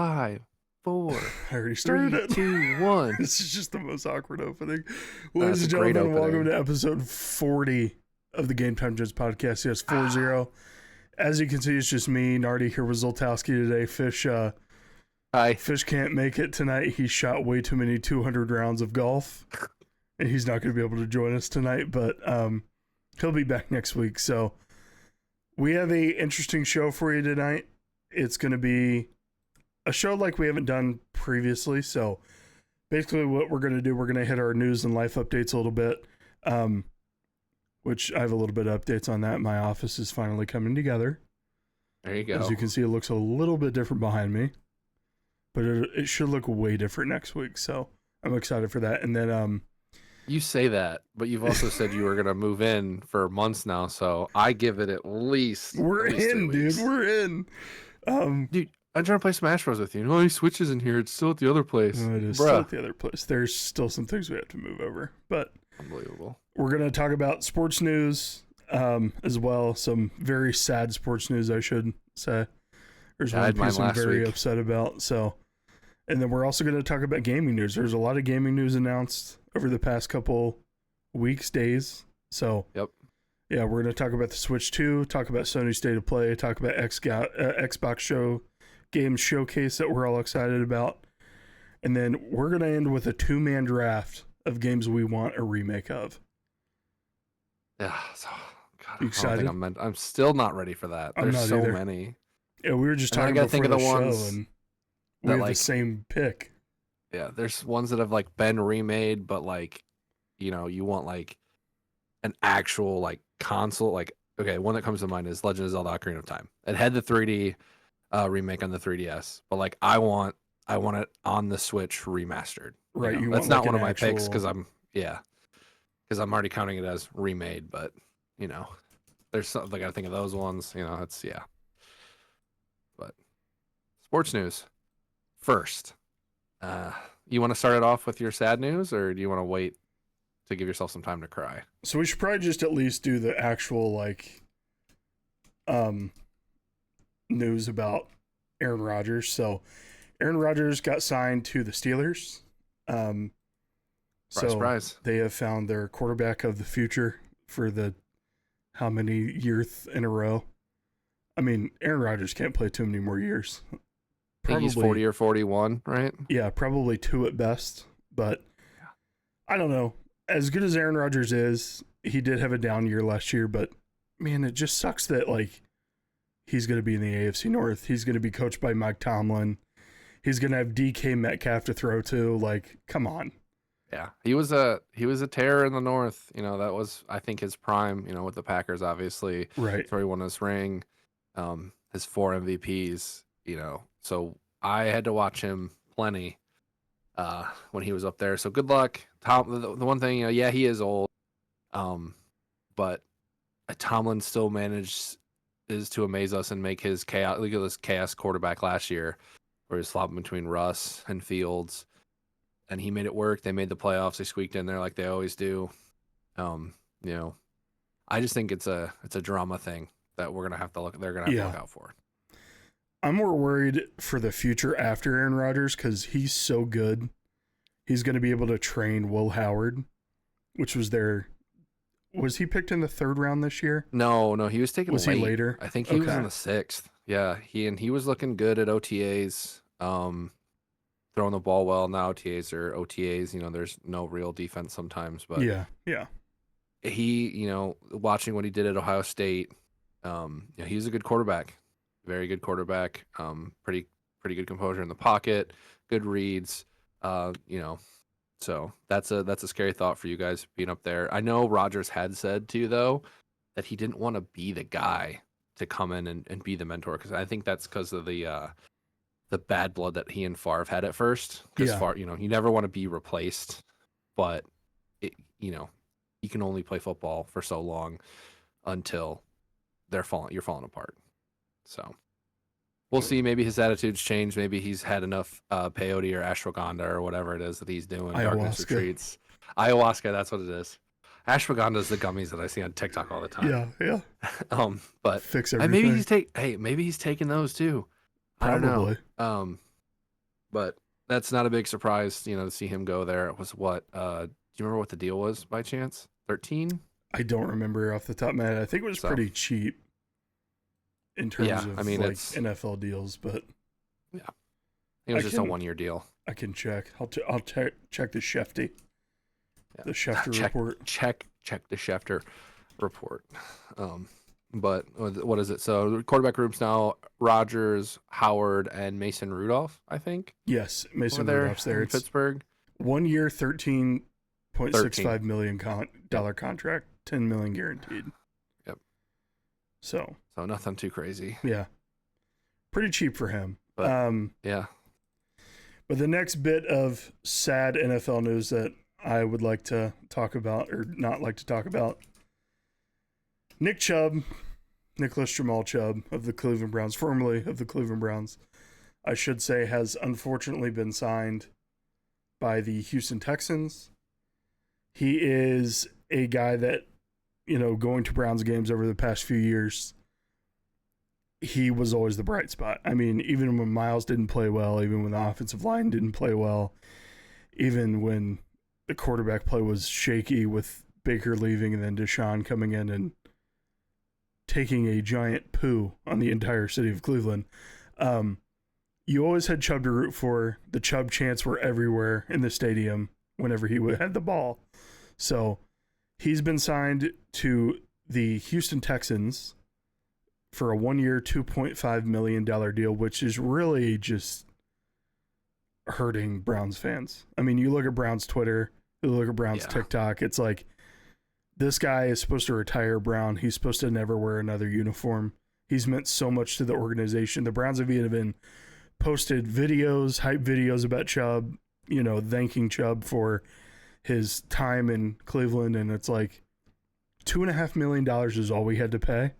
5, 4, I already 3, started it. 2, 1. This is just the most awkward opening. That's Ladies and a great gentlemen, welcome opening. to episode 40 of the Game Time Judge podcast. Yes, 40. As you can see, it's just me, Nardy, here with Zoltowski today. Hi. Fish can't make it tonight. He shot way too many 200 rounds of golf, and he's not going to be able to join us tonight, but he'll be back next week. So we have a interesting show for you tonight. It's going to be a show like we haven't done previously. So basically what we're going to do, we're going to hit our news and life updates a little bit, which I have a little bit of updates on that. My office is finally coming together. There you go. As you can see, it looks a little bit different behind me, but it should look way different next week. So I'm excited for that. And then, You say that, but you've also said you were going to move in for months now. So I give it at least. we're at least 3 in, dude. weeks. We're in. Dude, I'm trying to play Smash Bros. With you. No, he switches in here. It's still at the other place. It is still at the other place. There's still some things we have to move over, but Unbelievable. we're going to talk about sports news as well. Some very sad sports news, I should say. There's one piece I'm very upset about. So, and then we're also going to talk about gaming news. There's a lot of gaming news announced over the past couple weeks, days. So, Yep. Yeah, we're going to talk about the Switch 2, talk about Sony State of Play, talk about Xbox Games Showcase that we're all excited about. And then we're going to end with a 2-man draft of games we want a remake of. Yeah. So, God, You excited? I'm still not ready for that. I'm There's not so either. many. Yeah, we were just And I talking gotta before think of the the show, ones and we that, have the like- same pick. Yeah, there's ones that have like been remade, but like, you want like an actual like console. Like, okay, one that comes to mind is Legend of Zelda: Ocarina of Time. It had the 3D remake on the 3DS, but like I want it on the Switch remastered. Right, you that's want, not like, one an of my picks actual- because I'm already counting it as remade. But there's something I gotta think of those ones. It's But sports news first. You want to start it off with your sad news, or do you want to wait to give yourself some time to cry? So we should probably just at least do the actual news about Aaron Rodgers. So Aaron Rodgers got signed to the Steelers. Surprise. They have found their quarterback of the future for the how many years in a row. I mean, Aaron Rodgers can't play too many more years. I think he's 40 or 41, right? Yeah, probably 2 at best. But I don't know. As good as Aaron Rodgers is, he did have a down year last year. But man, it just sucks that he's going to be in the AFC North. He's going to be coached by Mike Tomlin. He's going to have DK Metcalf to throw to. Come on. Yeah, he was a terror in the North. That was, I think, his prime. With the Packers, obviously, Right. That's where he won his ring, his 4 MVPs. So I had to watch him plenty when he was up there. So good luck, Tom. The one thing, he is old, but Tomlin still is to amaze us and make his chaos. Look at this chaos quarterback last year, where he was flopping between Russ and Fields. And he made it work. They made the playoffs. They squeaked in there like they always do. I just think it's a drama thing that we're gonna have to look. They're gonna have to look out for. I'm more worried for the future after Aaron Rodgers because he's so good. He's going to be able to train Will Howard, which was Was he picked in the 3rd round this year? No, he was taken. Was late. he later? I think he was in the 6th. Yeah, he was looking good at OTAs. Throwing the ball well. Now OTAs are OTAs. There's no real defense sometimes, but yeah. He, watching what he did at Ohio State, he's a good quarterback, very good quarterback. Pretty good composure in the pocket, good reads. So that's a scary thought for you guys being up there. I know Rodgers had said too, though, that he didn't want to be the guy to come in and be the mentor, because I think that's because of the bad blood that he and Favre had at first. Because Favre, you never want to be replaced, but you can only play football for so long until you're falling apart. So we'll see. Maybe his attitudes change. Maybe he's had enough peyote or ashwagandha or whatever it is that he's doing. Darkness retreats. Ayahuasca, that's what it is. Ashwagandha is the gummies that I see on TikTok all the time. Yeah. But fix everything. maybe he's taking those too. Probably. I don't know. But that's not a big surprise, to see him go there. It was what? Do you remember what the deal was by chance? 13? I don't remember off the top of my head. I think it was So pretty cheap in terms yeah, I of mean like it's NFL deals, but yeah, it was just a 1 year deal. I can check. I'll check the Shefty, Yeah. the Schefter check report. check the Schefter report. But what is it? So quarterback groups now: Rodgers, Howard, and Mason Rudolph. I think Yes, over Mason there Rudolph's there. in It's Pittsburgh. 1 year, $13. $13.65 million dollar contract, $10 million guaranteed. Yep. So nothing too crazy. yeah, pretty cheap for him. But yeah. But the next bit of sad NFL news that I would like to talk about, or not like to talk about, Nick Chubb, Nicholas Jamal Chubb of the Cleveland Browns, formerly of the Cleveland Browns, I should say, has unfortunately been signed by the Houston Texans. He is a guy that, going to Browns games over the past few years, he was always the bright spot. I mean, even when Miles didn't play well, even when the offensive line didn't play well, even when the quarterback play was shaky with Baker leaving and then Deshaun coming in and taking a giant poo on the entire city of Cleveland, you always had Chubb to root for. The Chubb chants were everywhere in the stadium whenever he had the ball. So he's been signed to the Houston Texans for a 1 year, $2.5 million deal, which is really just hurting Browns fans. I mean, you look at Browns Twitter, you look at Browns TikTok, it's like, this guy is supposed to retire Brown. He's supposed to never wear another uniform. He's meant so much to the organization. The Browns have even posted videos, hype videos about Chubb, thanking Chubb for his time in Cleveland. And it's like $2.5 million is all we had to pay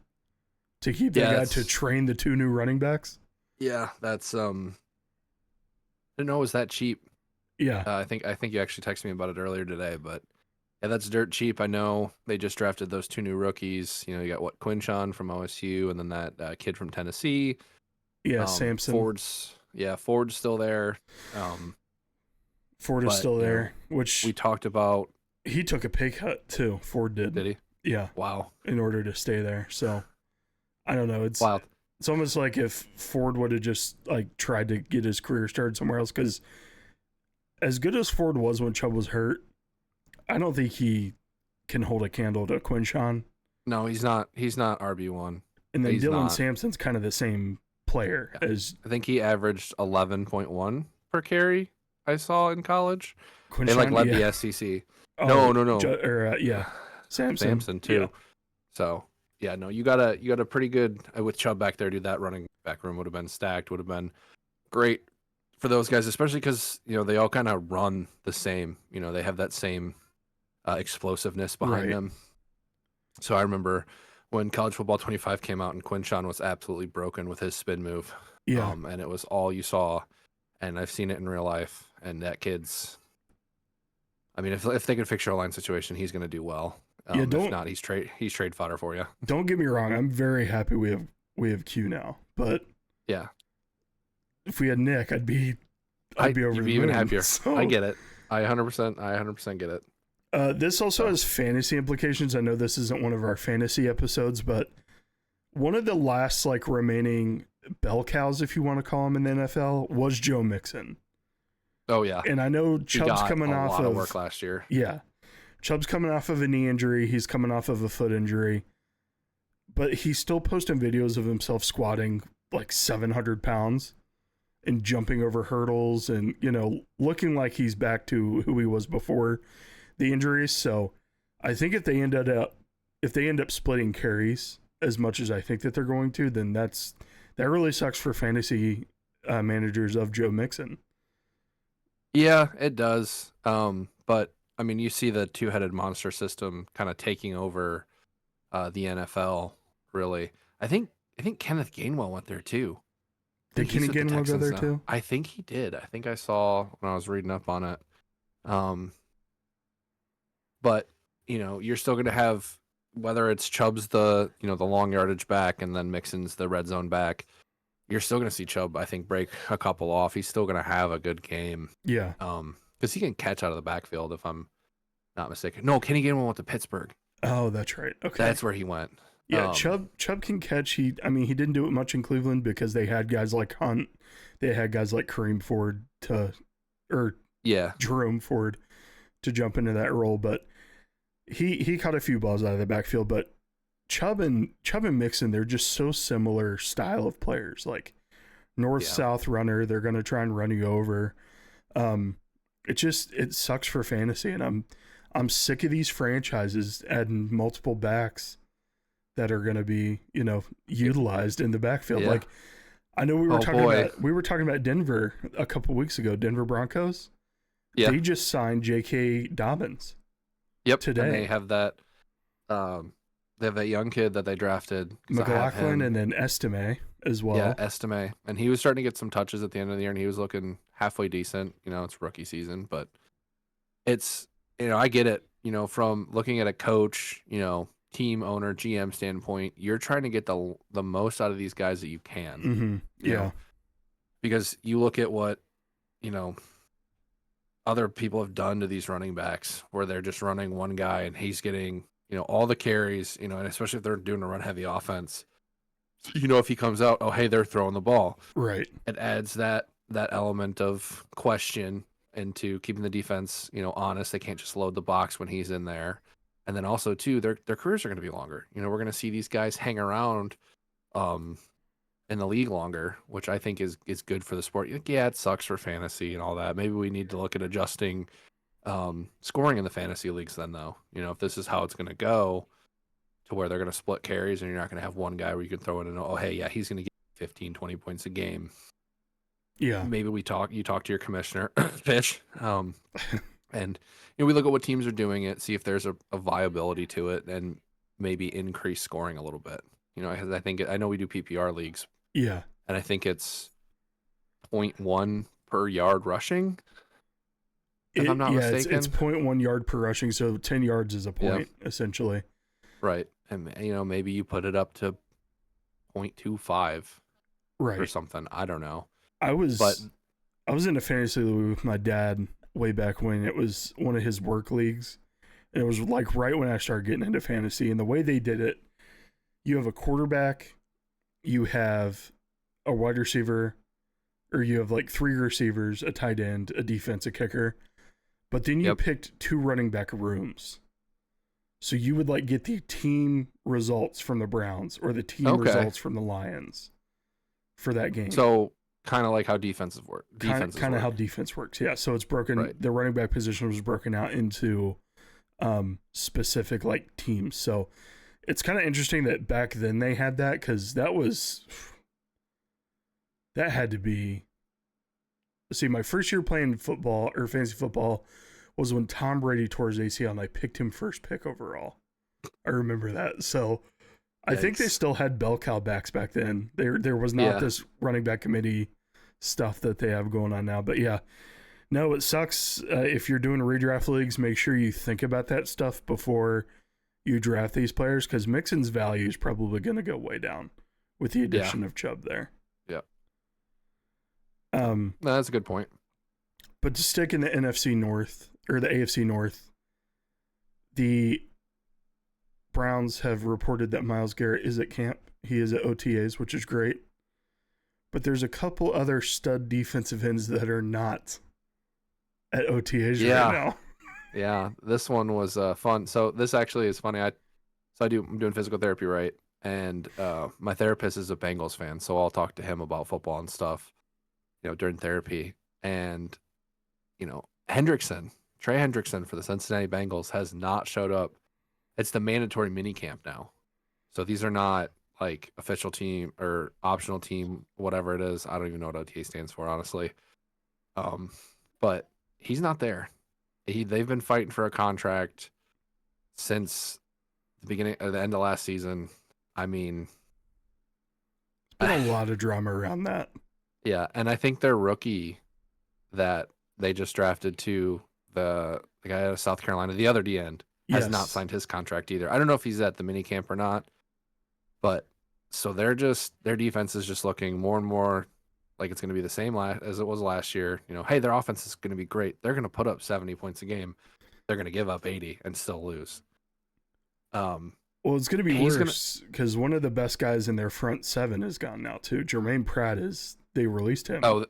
to keep that guy to train the 2 new running backs. Yeah, that's I didn't know it was that cheap. Yeah, I think you actually texted me about it earlier today, but yeah, that's dirt cheap. I know they just drafted those 2 new rookies. You got Quinshawn from OSU, and then that kid from Tennessee. Yeah, Sampson. Ford's still there. Ford is still there, which we talked about. He took a pay cut too. Ford did. Did he? Yeah. Wow. In order to stay there, so I don't know. It's wild. It's almost like if Ford would have just tried to get his career started somewhere else, because as good as Ford was when Chubb was hurt, I don't think he can hold a candle to Quinshawn. No, he's not. He's not RB1. And then Dylan Sampson's kind of the same player as. I think he averaged 11.1 per carry. I saw in college. Quinshawn, they led the SEC. Oh, No. Sampson too. Yeah. So yeah, no, you got a pretty good with Chubb back there. Dude, that running back room would have been stacked. Would have been great for those guys, especially because they all kind of run the same. They have that same explosiveness behind them. So I remember when College Football 25 came out and Quinshawn was absolutely broken with his spin move. Yeah. And it was all you saw. And I've seen it in real life. And that kid's, I mean, if they can fix your line situation, he's going to do well. If not, he's trade fodder for you. Don't get me wrong. I'm very happy we have Q now. But yeah, if we had Nick, I'd be over the moon. Even happier. So, I get it. I 100% get it. This also has fantasy implications. I know this isn't one of our fantasy episodes, but one of the last remaining bell cows, if you want to call him in the NFL, was Joe Mixon. Oh yeah, and I know Chubb's coming off a lot of work last year. Yeah, Chubb's coming off of a knee injury. He's coming off of a foot injury, but he's still posting videos of himself squatting 700 pounds and jumping over hurdles and looking like he's back to who he was before the injuries. So I think if they end up splitting carries as much as I think that they're going to, then that really sucks for fantasy managers of Joe Mixon. Yeah, it does. But I mean, you see the 2-headed monster system kind of taking over the NFL. Really, I think Kenneth Gainwell went there too. Did Kenny Gainwell go there too? I think he did. I think I saw when I was reading up on it. But you're still going to have, whether it's Chubb's the long yardage back and then Mixon's the red zone back, you're still going to see Chubb, I think, break a couple off. He's still going to have a good game. Yeah. Because he can catch out of the backfield, if I'm not mistaken. No, Kenny Gainwell went to Pittsburgh. Oh, that's right. Okay. That's where he went. Yeah, Chubb can catch. He didn't do it much in Cleveland because they had guys like Hunt, they had guys like Jerome Ford to jump into that role, but he caught a few balls out of the backfield. But Chubb and Mixon, they're just so similar style of players, like north-south runner. They're gonna try and run you over. It sucks for fantasy, and I'm sick of these franchises adding multiple backs that are going to be, utilized in the backfield. Yeah. Like, I know we were talking about Denver a couple weeks ago, Denver Broncos. Yeah. They just signed J.K. Dobbins. Yep. Today. And they have that young kid that they drafted. McLaughlin and then Estime as well. Yeah, Estime. And he was starting to get some touches at the end of the year, and he was looking halfway decent. It's rookie season, but it's, I get it, from looking at a coach, team owner, GM standpoint, you're trying to get the most out of these guys that you can. Mm-hmm. Yeah. Because you look at what, other people have done to these running backs where they're just running one guy and he's getting, all the carries, and especially if they're doing a run heavy offense, if he comes out, oh, hey, they're throwing the ball. Right. It adds that element of question into keeping the defense, honest. They can't just load the box when he's in there. And then also, too, their careers are going to be longer. We're going to see these guys hang around in the league longer, which I think is good for the sport. Yeah, it sucks for fantasy and all that. Maybe we need to look at adjusting scoring in the fantasy leagues then, though. If this is how it's going to go, to where they're going to split carries and you're not going to have one guy where you can throw in and, oh, hey, yeah, he's going to get 15, 20 points a game. Yeah. Maybe you talk to your commissioner, Fish, and we look at what teams are doing it, see if there's a viability to it, and maybe increase scoring a little bit. I know we do PPR leagues. Yeah. And I think it's 0.1 per yard rushing. If I'm not mistaken. It's 0.1 yard per rushing, so 10 yards is a point, essentially. Right. And, maybe you put it up to 0.25 or something. I don't know. I was in a fantasy league with my dad way back when. It was one of his work leagues. And it was like right when I started getting into fantasy. And the way they did it, you have a quarterback, you have a wide receiver, or you have like 3 receivers, a tight end, a defense, a kicker. But then you picked 2 running back rooms. So you would like get the team results from the Browns or the team results from the Lions for that game. So kind of like how defenses work. Kind of how defense works. Yeah. So it's broken. Right. The running back position was broken out into specific like teams. So it's kind of interesting that back then they had that, because that had to be. See, my first year playing football or fantasy football was when Tom Brady tore his ACL and I picked him first pick overall. I remember that. So I think they still had bell cow backs back then. There was not this running back committee stuff that they have going on now. But yeah, no, it sucks. If you're doing redraft leagues, make sure you think about that stuff before you draft these players, because Mixon's value is probably going to go way down with the addition of Chubb there. Yeah. No, that's a good point. But to stick in the NFC North or the AFC North, the Browns have reported that Myles Garrett is at camp. He is at OTAs, which is great. But there's a couple other stud defensive ends that are not at OTAs right now. Yeah, this one was fun. So this actually is funny. I'm doing physical therapy, right? And my therapist is a Bengals fan, so I'll talk to him about football and stuff, during therapy. And Trey Hendrickson for the Cincinnati Bengals has not showed up. It's the mandatory mini camp now. So these are not like official team or optional team, whatever it is. I don't even know what OTA stands for, honestly. But he's not there. They've been fighting for a contract since the beginning or the end of last season. I mean, there's been a lot of drama around that. Yeah, and I think their rookie that they just drafted to the guy out of South Carolina, the other D end, has not signed his contract either. I don't know if he's at the mini camp or not, but So their defense is just looking more and more like it's going to be the same as it was last year. Hey, their offense is going to be great. They're going to put up 70 points a game. They're going to give up 80 and still lose. Well, it's going to be He's worse because one of the best guys in their front seven is gone now too. Jermaine Pratt they released him. Oh,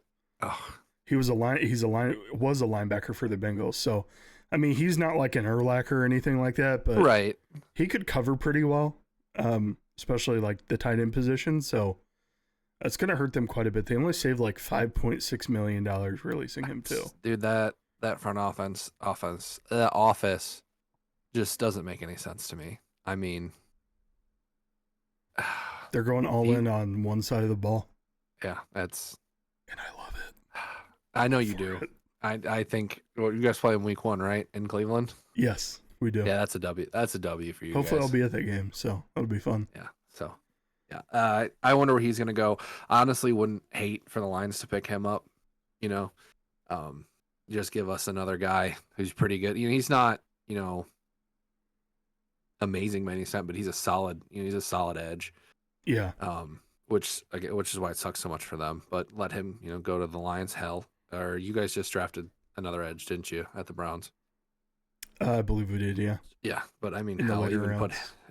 he was was a linebacker for the Bengals. So, I mean, he's not like an Urlacher or anything like that, but right. He could cover pretty well, especially like the tight end position. So that's going to hurt them quite a bit. They only saved like $5.6 million releasing him too. Dude, that front office just doesn't make any sense to me. I mean, they're going all in on one side of the ball. Yeah, and I love it. I know you do. I think you guys play in week 1, right? In Cleveland? Yes, we do. Yeah, that's a W. That's a W for you. Hopefully guys. I'll be at that game, so that'll be fun. Yeah. So, yeah. I wonder where he's gonna go. Honestly, wouldn't hate for the Lions to pick him up. Just give us another guy who's pretty good. He's not amazing by any extent, but he's a solid. He's a solid edge. Yeah. Which is why it sucks so much for them. But let him go to the Lions. Hell, or you guys just drafted another edge, didn't you, at the Browns? I believe we did. Yeah. Yeah, but I mean, hell,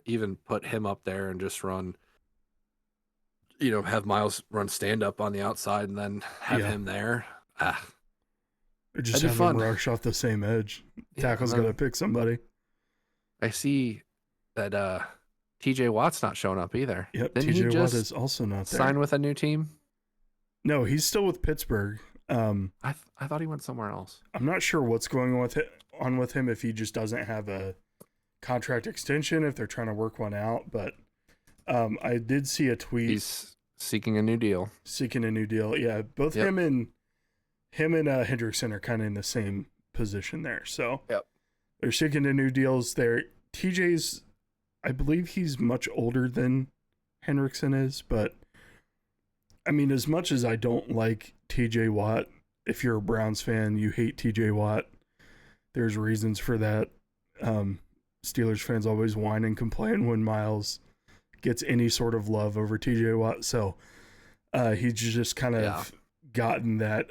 even put him up there and just run. Have Miles run stand up on the outside and then have him there. Or just have him rush off the same edge. Tackle's got to pick somebody. I see that TJ Watt's not showing up either. Yep, TJ Watt is also not there. Sign with a new team? No, he's still with Pittsburgh. I thought he went somewhere else. I'm not sure what's going on with him, if he just doesn't have a contract extension, if they're trying to work one out. But I did see a tweet. He's seeking a new deal. Yeah, both him and Hendrickson are kind of in the same position there. So they're seeking a new deals there. TJ's, I believe he's much older than Hendrickson is, but I mean, as much as I don't like TJ Watt, if you're a Browns fan, you hate TJ Watt. There's reasons for that. Steelers fans always whine and complain when Miles gets any sort of love over TJ Watt. So he's just kind of gotten that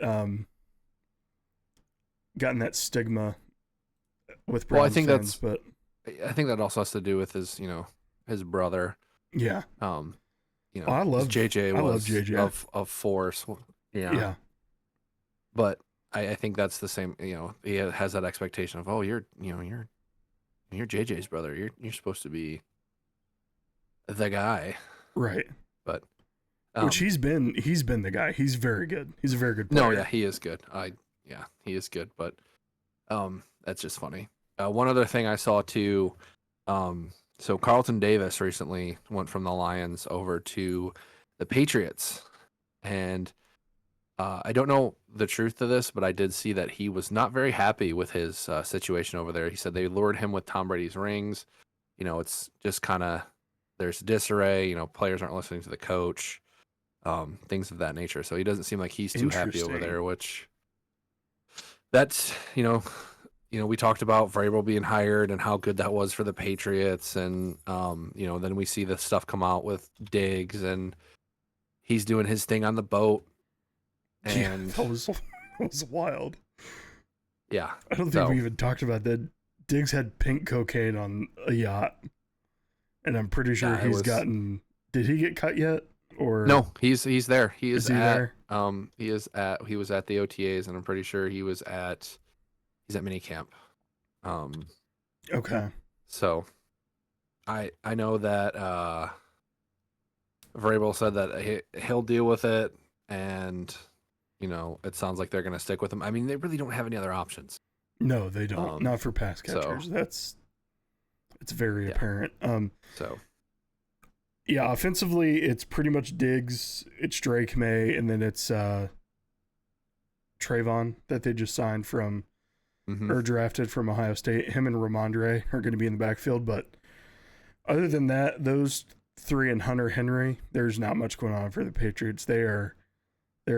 stigma with Browns fans. I think that also has to do with his brother. Yeah. I love JJ. I love JJ of force. Yeah. But I think that's the same. He has that expectation of, oh, you're JJ's brother. You're supposed to be the guy, right? But which he's been the guy. He's very good. He's a very good player. No, yeah, he is good. He is good. But that's just funny. One other thing I saw too. So Carlton Davis recently went from the Lions over to the Patriots, and I don't know the truth to this, but I did see that he was not very happy with his situation over there. He said they lured him with Tom Brady's rings. It's just kind of there's disarray. Players aren't listening to the coach, things of that nature. So he doesn't seem like he's too happy over there. Which that's we talked about Vrabel being hired and how good that was for the Patriots, and then we see the stuff come out with Diggs and he's doing his thing on the boat. And that was wild. Yeah. I don't think we even talked about that. Diggs had pink cocaine on a yacht, and I'm pretty sure he's gotten. Did he get cut yet? Or no? He's there. He is there? He was at the OTAs, and I'm pretty sure he's at minicamp. Okay. So, I know that Vrabel said that he'll deal with it, and it sounds like they're going to stick with him. I mean, they really don't have any other options. No, they don't. Not for pass catchers. It's very apparent. Yeah, offensively, it's pretty much Diggs, it's Drake May, and then it's Trayvon that they just signed from or drafted from Ohio State. Him and Ramondre are going to be in the backfield, but other than that, those three and Hunter Henry, there's not much going on for the Patriots. They're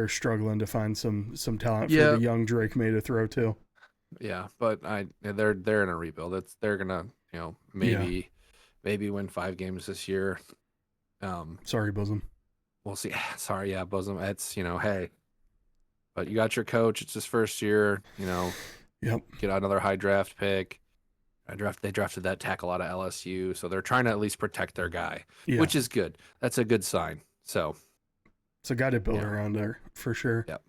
struggling to find some talent for the young Drake May to throw to. Yeah, but they're in a rebuild. They're gonna maybe win 5 games this year. Sorry, bosom. We'll see. Sorry, yeah, bosom. It's hey, but you got your coach. It's his first year. Yep. Get another high draft pick. They drafted that tackle out of LSU, so they're trying to at least protect their guy, Yeah. which is good. That's a good sign. So it's a guy to build around there for sure. Yep.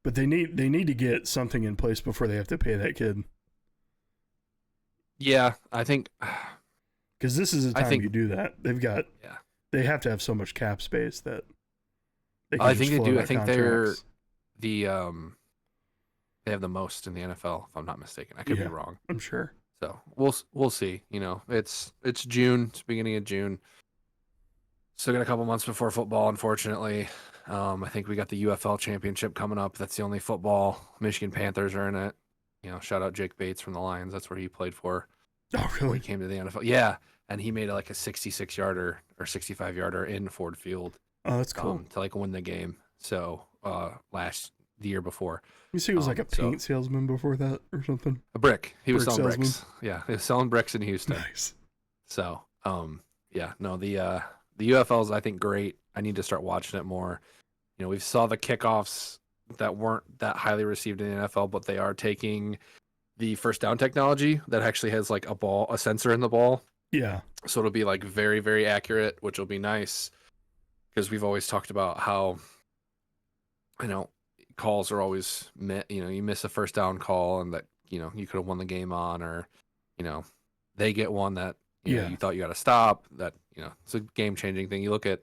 But they need to get something in place before they have to pay that kid. Yeah, I think because this is the time you do that. They have to have so much cap space that I think they do. I think contracts. they have the most in the NFL, if I'm not mistaken. I could be wrong. I'm sure. So we'll see. It's June. It's beginning of June. Still got a couple months before football, unfortunately. I think we got the UFL championship coming up. That's the only football. Michigan Panthers are in it. Shout out Jake Bates from the Lions. That's where he played for. Oh, really? When he came to the NFL. Yeah, and he made like a 66-yarder or 65-yarder in Ford Field. Oh, that's cool. To win the game. So the year before. You see, he was like a paint salesman before that or something. A brick. He was selling bricks. Yeah, he was selling bricks in Houston. Nice. So yeah, no, the UFL is I think great. I need to start watching it more. We saw the kickoffs that weren't that highly received in the NFL, but they are taking the first down technology that actually has like a sensor in the ball. Yeah. So it'll be like very, very accurate, which will be nice because we've always talked about how, calls are always, you miss a first down call and that, you could have won the game on, or, they get one that, you thought you got to stop, that, it's a game changing thing. You look at,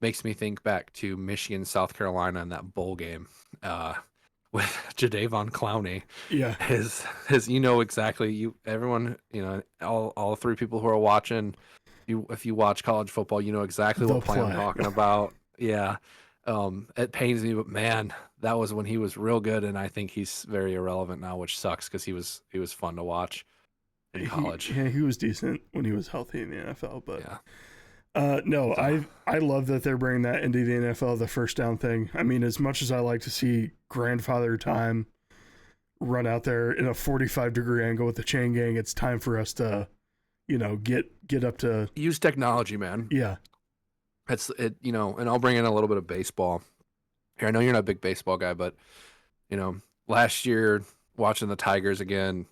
makes me think back to Michigan, South Carolina, and that bowl game with Jadeveon Clowney. Yeah, his exactly. Everyone, all three people who are watching. If you watch college football, you know exactly what play I'm talking about. Yeah, it pains me, but man, that was when he was real good, and I think he's very irrelevant now, which sucks because he was fun to watch in college. He was decent when he was healthy in the NFL, but yeah. No, I love that they're bringing that into the NFL, the first down thing. I mean, as much as I like to see grandfather time run out there in a 45-degree angle with the chain gang, it's time for us to, get up to use technology, man. Yeah. That's it, and I'll bring in a little bit of baseball. Here, I know you're not a big baseball guy, but last year watching the Tigers again,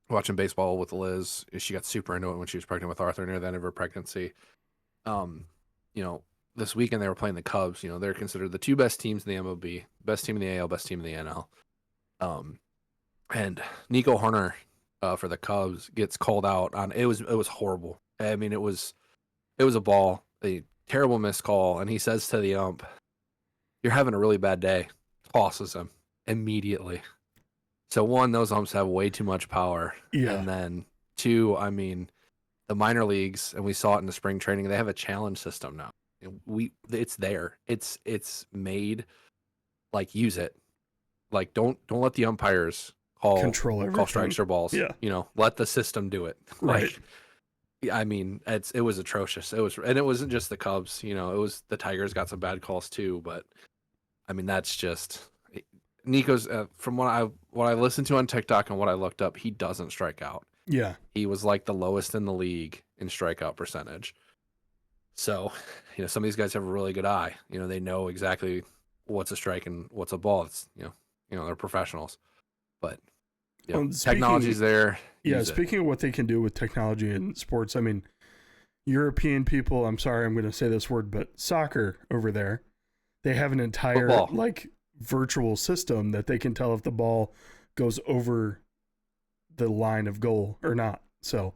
watching baseball with Liz, she got super into it when she was pregnant with Arthur near the end of her pregnancy. This weekend they were playing the Cubs. They're considered the two best teams in the MLB, best team in the AL, best team in the NL. And Nico Horner for the Cubs gets called out on it was horrible. I mean, it was a ball, a terrible missed call, and he says to the ump, "You're having a really bad day." Tosses him immediately. So one, those umps have way too much power. Yeah. And then two, I mean, the minor leagues, and we saw it in the spring training, they have a challenge system now. It's there. It's made. Like, use it. Like, don't let the umpires call strikes or balls. Yeah. Let the system do it. Right. Like, I mean, it was atrocious. And it wasn't just the Cubs. It was the Tigers got some bad calls too. But I mean, that's just. Nico's from what I listened to on TikTok and what I looked up, he doesn't strike out. Yeah. He was like the lowest in the league in strikeout percentage. So, some of these guys have a really good eye. They know exactly what's a strike and what's a ball. It's they're professionals. But technology's there. Yeah, speaking of what they can do with technology in sports, I mean, European people, I'm sorry I'm going to say this word, but soccer over there, they have an entire football. Virtual system that they can tell if the ball goes over the line of goal or not. So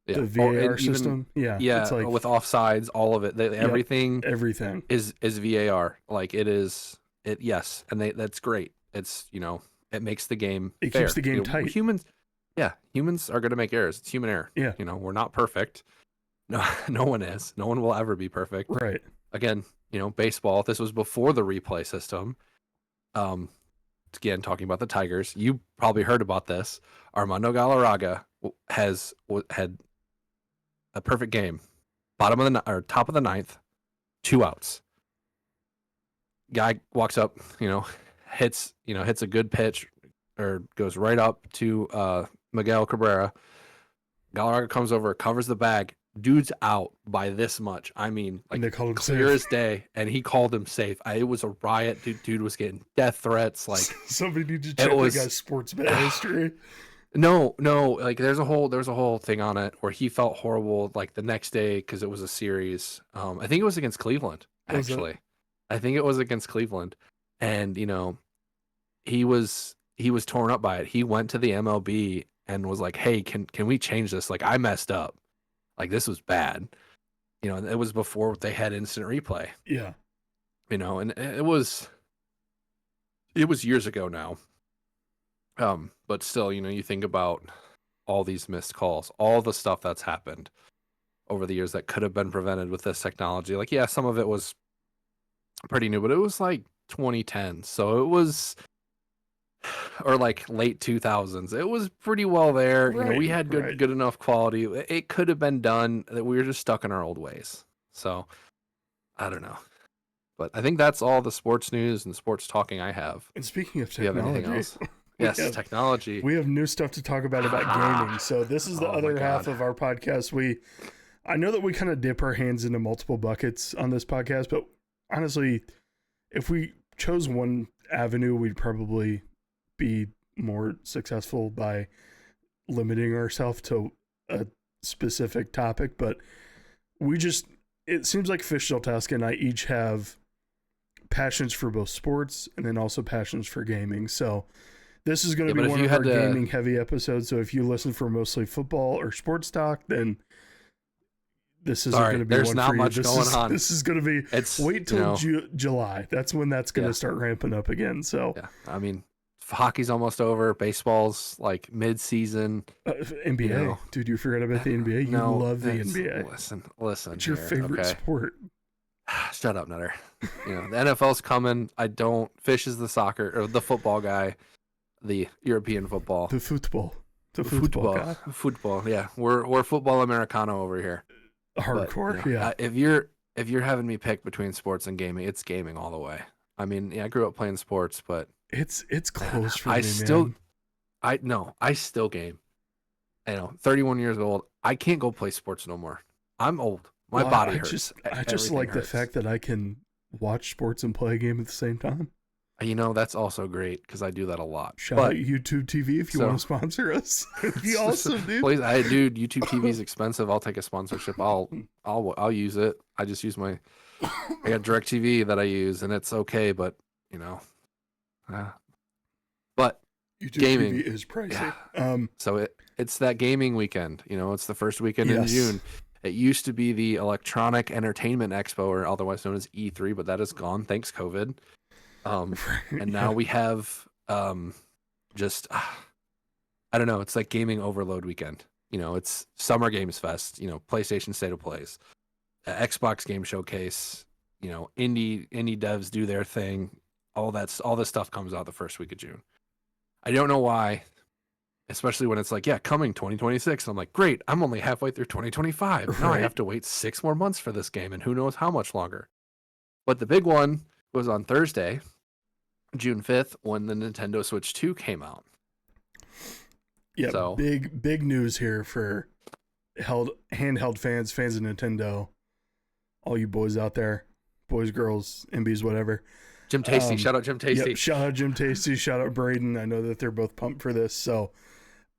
the VAR system, it's like, with offsides, all of it, everything is VAR. Like it is, yes, and that's great. It's it makes the game. It fair. Keeps the game tight. Humans are going to make errors. It's human error. Yeah, we're not perfect. No one is. No one will ever be perfect. Right. Again, baseball, this was before the replay system. Again, talking about the Tigers, you probably heard about this. Armando Galarraga had a perfect game. Top of the ninth, 2 outs. Guy walks up, hits a good pitch or goes right up to Miguel Cabrera. Galarraga comes over, covers the bag, dude's out by this much. I mean, And they called him clear safe. as day, and he called him safe. It was a riot. Dude was getting death threats. Like, somebody need to it check the was guy's sports bet history. no, like there's a whole thing on it where he felt horrible like the next day because it was a series. I think it was against Cleveland, Was it? actually. I think it was against Cleveland, and he was torn up by it. He went to the MLB and was like, "Hey, can we change this? Like, I messed up. Like, this was bad." It was before they had instant replay. Yeah. And it was years ago now. But still, you think about all these missed calls, all the stuff that's happened over the years that could have been prevented with this technology. Like, yeah, some of it was pretty new, but it was like 2010. So it was, or like late 2000s. It was pretty well there. Right, We had right. good enough quality. It could have been done. That we were just stuck in our old ways. So I don't know. But I think that's all the sports news and sports talking I have. And speaking of Do you have technology, anything else? Yes, technology. we have new stuff to talk about gaming. So this is the Oh my other half God. of our podcast. I know that we kind of dip our hands into multiple buckets on this podcast, but honestly, if we chose one avenue, we'd probably be more successful by limiting ourselves to a specific topic. But it seems like Fishtail Task and I each have passions for both sports and then also passions for gaming. So this is going to be one of our gaming heavy episodes. So if you listen for mostly football or sports talk, then this isn't going to be there's one not for you. much going on. This is going to be wait till July. That's when that's going to start ramping up again. So yeah, I mean, hockey's almost over. Baseball's like mid-season. NBA, dude, you forgot about the NBA. You love the NBA. Listen. It's your favorite sport. Shut up, Nutter. The NFL's coming. I don't. Fish is the soccer or the football guy. The European football. The football guy. Football. Yeah, we're football Americano over here. Hardcore. But, yeah. If you're having me pick between sports and gaming, it's gaming all the way. I mean, I grew up playing sports, but it's close for I me, man. I still game. 31 years old. I can't go play sports no more. I'm old. My body hurts. I just like the fact that I can watch sports and play a game at the same time. That's also great because I do that a lot. Shout out YouTube TV if you want to sponsor us. It'd be awesome, dude. Please, dude, YouTube TV is expensive. I'll take a sponsorship. I'll use it. I just use I got DirecTV that I use, and it's okay. But but YouTube gaming TV is pricey. Yeah. So it's that gaming weekend. It's the first weekend in June. It used to be the Electronic Entertainment Expo, or otherwise known as E3, but that is gone. Thanks, COVID. And now we have just I don't know. It's like gaming overload weekend. It's Summer Games Fest. PlayStation State of Plays, Xbox Game Showcase. Indie devs do their thing. All this stuff comes out the first week of June. I don't know why, especially when it's like, coming 2026. And I'm like, great. I'm only halfway through 2025. Right. Now I have to wait 6 more months for this game, and who knows how much longer. But the big one was on Thursday, June 5th, when the Nintendo Switch 2 came out. Yeah, so, big news here for handheld fans of Nintendo. All you boys out there, boys, girls, MBs, whatever. Jim Tasty, shout out Jim Tasty. Yep, shout out Jim Tasty, shout out Braden. I know that they're both pumped for this. So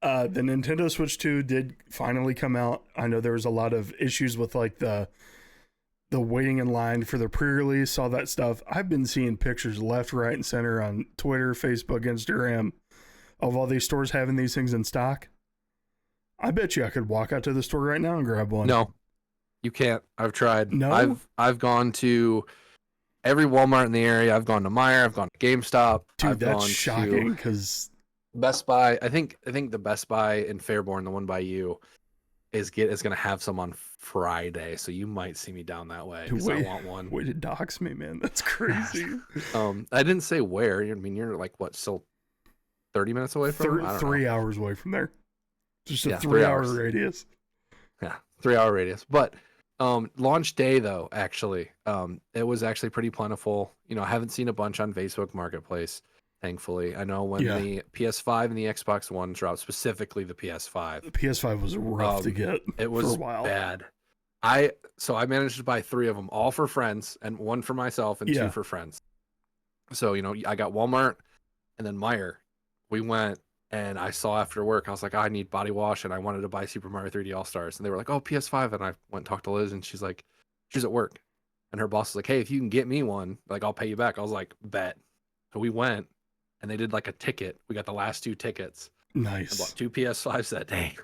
the Nintendo Switch 2 did finally come out. I know there was a lot of issues with like the waiting in line for the pre-release, all that stuff. I've been seeing pictures left, right, and center on Twitter, Facebook, Instagram of all these stores having these things in stock. I bet you I could walk out to the store right now and grab one. No, you can't. I've tried. No? I've gone to every Walmart in the area. I've gone to Meijer. I've gone to GameStop. Dude, that's shocking because Best Buy. I think the Best Buy in Fairborn, the one by you, is going to have some on Friday, so you might see me down that way because I want one. Way to dox me, man. That's crazy. I didn't say where. I mean, you're like what, still 30 minutes away from 3 hours away from there. Just a 3 hour radius. Yeah, 3 hour radius. But launch day though, actually, it was actually pretty plentiful. I haven't seen a bunch on Facebook Marketplace. Thankfully, I know when the PS5 and the Xbox One dropped, specifically the PS5. The PS5 was rough to get. It was for a while. bad. I managed to buy 3 of them, all for friends, and 1 for myself and 2 Yeah. for friends. So, I got Walmart and then Meijer. We went and I saw after work, I was like, I need body wash and I wanted to buy Super Mario 3D All Stars. And they were like, oh, PS5. And I went and talked to Liz and she's like, she's at work. And her boss was like, hey, if you can get me one, like, I'll pay you back. I was like, bet. So we went and they did like a ticket. We got the last 2 tickets. I Nice. bought 2 PS5s that day.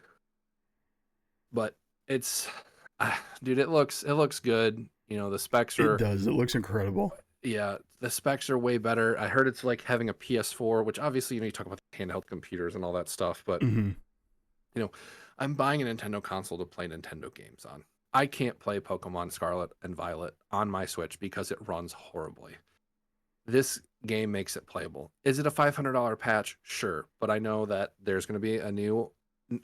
But it's, dude, it looks good. The specs It are, does. It looks incredible. yeah, the specs are way better. I heard it's like having a PS4, which obviously, you talk about the handheld computers and all that stuff, but Hmm. I'm buying a Nintendo console to play Nintendo games on. I can't play Pokemon Scarlet and Violet on my Switch because it runs horribly. This game makes it playable. Is it a $500 patch? Sure, but I know that there's going to be a new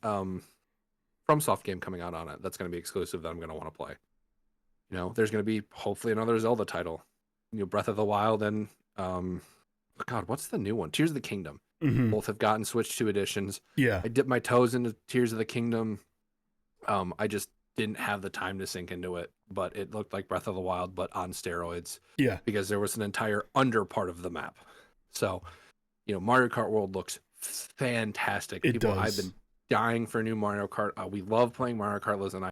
FromSoft game coming out on it that's going to be exclusive that I'm going to want to play. There's going to be hopefully another Zelda title. Breath of the Wild and God, what's the new one? Tears of the Kingdom. Hmm. Both have gotten Switch 2 editions. Yeah. I dipped my toes into Tears of the Kingdom. I just didn't have the time to sink into it, but it looked like Breath of the Wild, but on steroids. Yeah. Because there was an entire under part of the map. So, Mario Kart World looks fantastic. It does. I've been dying for a new Mario Kart. We love playing Mario Kart, Liz and I.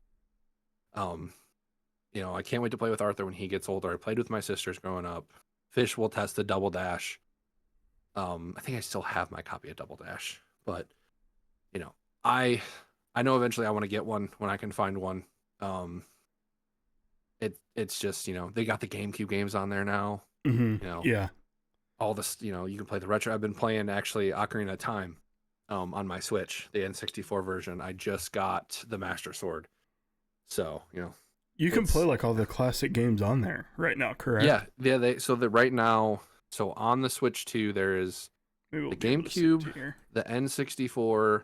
I can't wait to play with Arthur when he gets older. I played with my sisters growing up. Fish will test the Double Dash. I think I still have my copy of Double Dash, but I know eventually I want to get one when I can find one. It's just they got the GameCube games on there now. Hmm. Yeah. All this you can play the retro. I've been playing actually Ocarina of Time, on my Switch, the N64 version. I just got the Master Sword, so You can play like all the classic games on there right now, correct? Yeah. Right now, so on the Switch 2, there is the GameCube, the N64,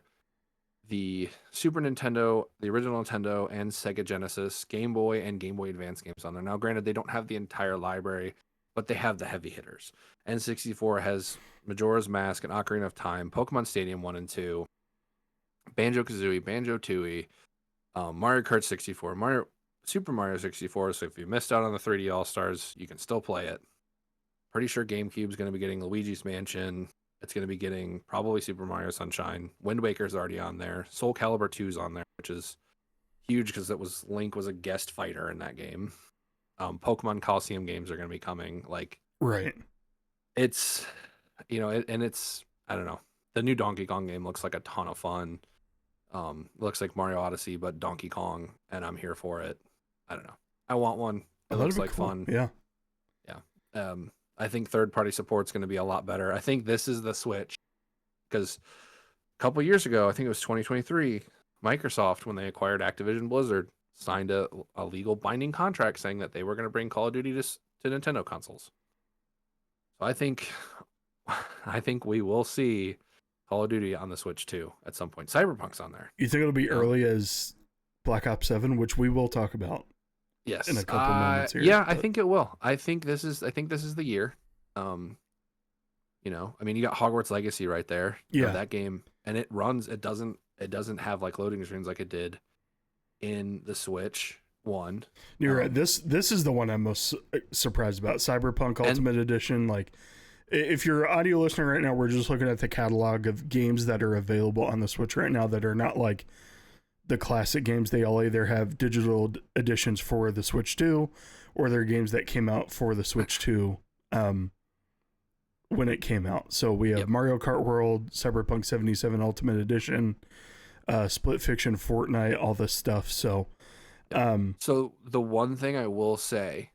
the Super Nintendo, the original Nintendo, and Sega Genesis, Game Boy, and Game Boy Advance games on there. Now, granted, they don't have the entire library, but they have the heavy hitters. N64 has Majora's Mask and Ocarina of Time, Pokemon Stadium 1 and 2, Banjo-Kazooie, Banjo-Tooie, Mario Kart 64, Super Mario 64, so if you missed out on the 3D All-Stars, you can still play it. Pretty sure GameCube's going to be getting Luigi's Mansion. It's going to be getting probably Super Mario Sunshine. Wind Waker's already on there. Soul Calibur 2's on there, which is huge because Link was a guest fighter in that game. Pokemon Coliseum games are going to be coming. Like, right. It's, and it's, I don't know. The new Donkey Kong game looks like a ton of fun. Looks like Mario Odyssey, but Donkey Kong, and I'm here for it. I don't know. I want one. It looks like cool. fun. Yeah. Yeah. I think third-party support's going to be a lot better. I think this is the switch because a couple years ago, I think it was 2023, Microsoft, when they acquired Activision Blizzard, signed a legal binding contract saying that they were going to bring Call of Duty to Nintendo consoles. So I think we will see Call of Duty on the Switch too at some point. Cyberpunk's on there. You think it'll be early as Black Ops 7, which we will talk about? Yes, in a couple moments here. Yeah, but I think it will. I think this is the year. You got Hogwarts Legacy right there. Yeah, that game, and it runs. It doesn't have like loading screens like it did in the Switch one. You're right. This is the one I'm most surprised about. Cyberpunk Ultimate Edition. Like, if you're an audio listener right now, we're just looking at the catalog of games that are available on the Switch right now that are not like the classic games. They all either have digital editions for the Switch 2 or they're games that came out for the Switch 2 when it came out. So we have Mario Kart World, Cyberpunk 77 Ultimate Edition, Split Fiction, Fortnite, all this stuff. So so the one thing I will say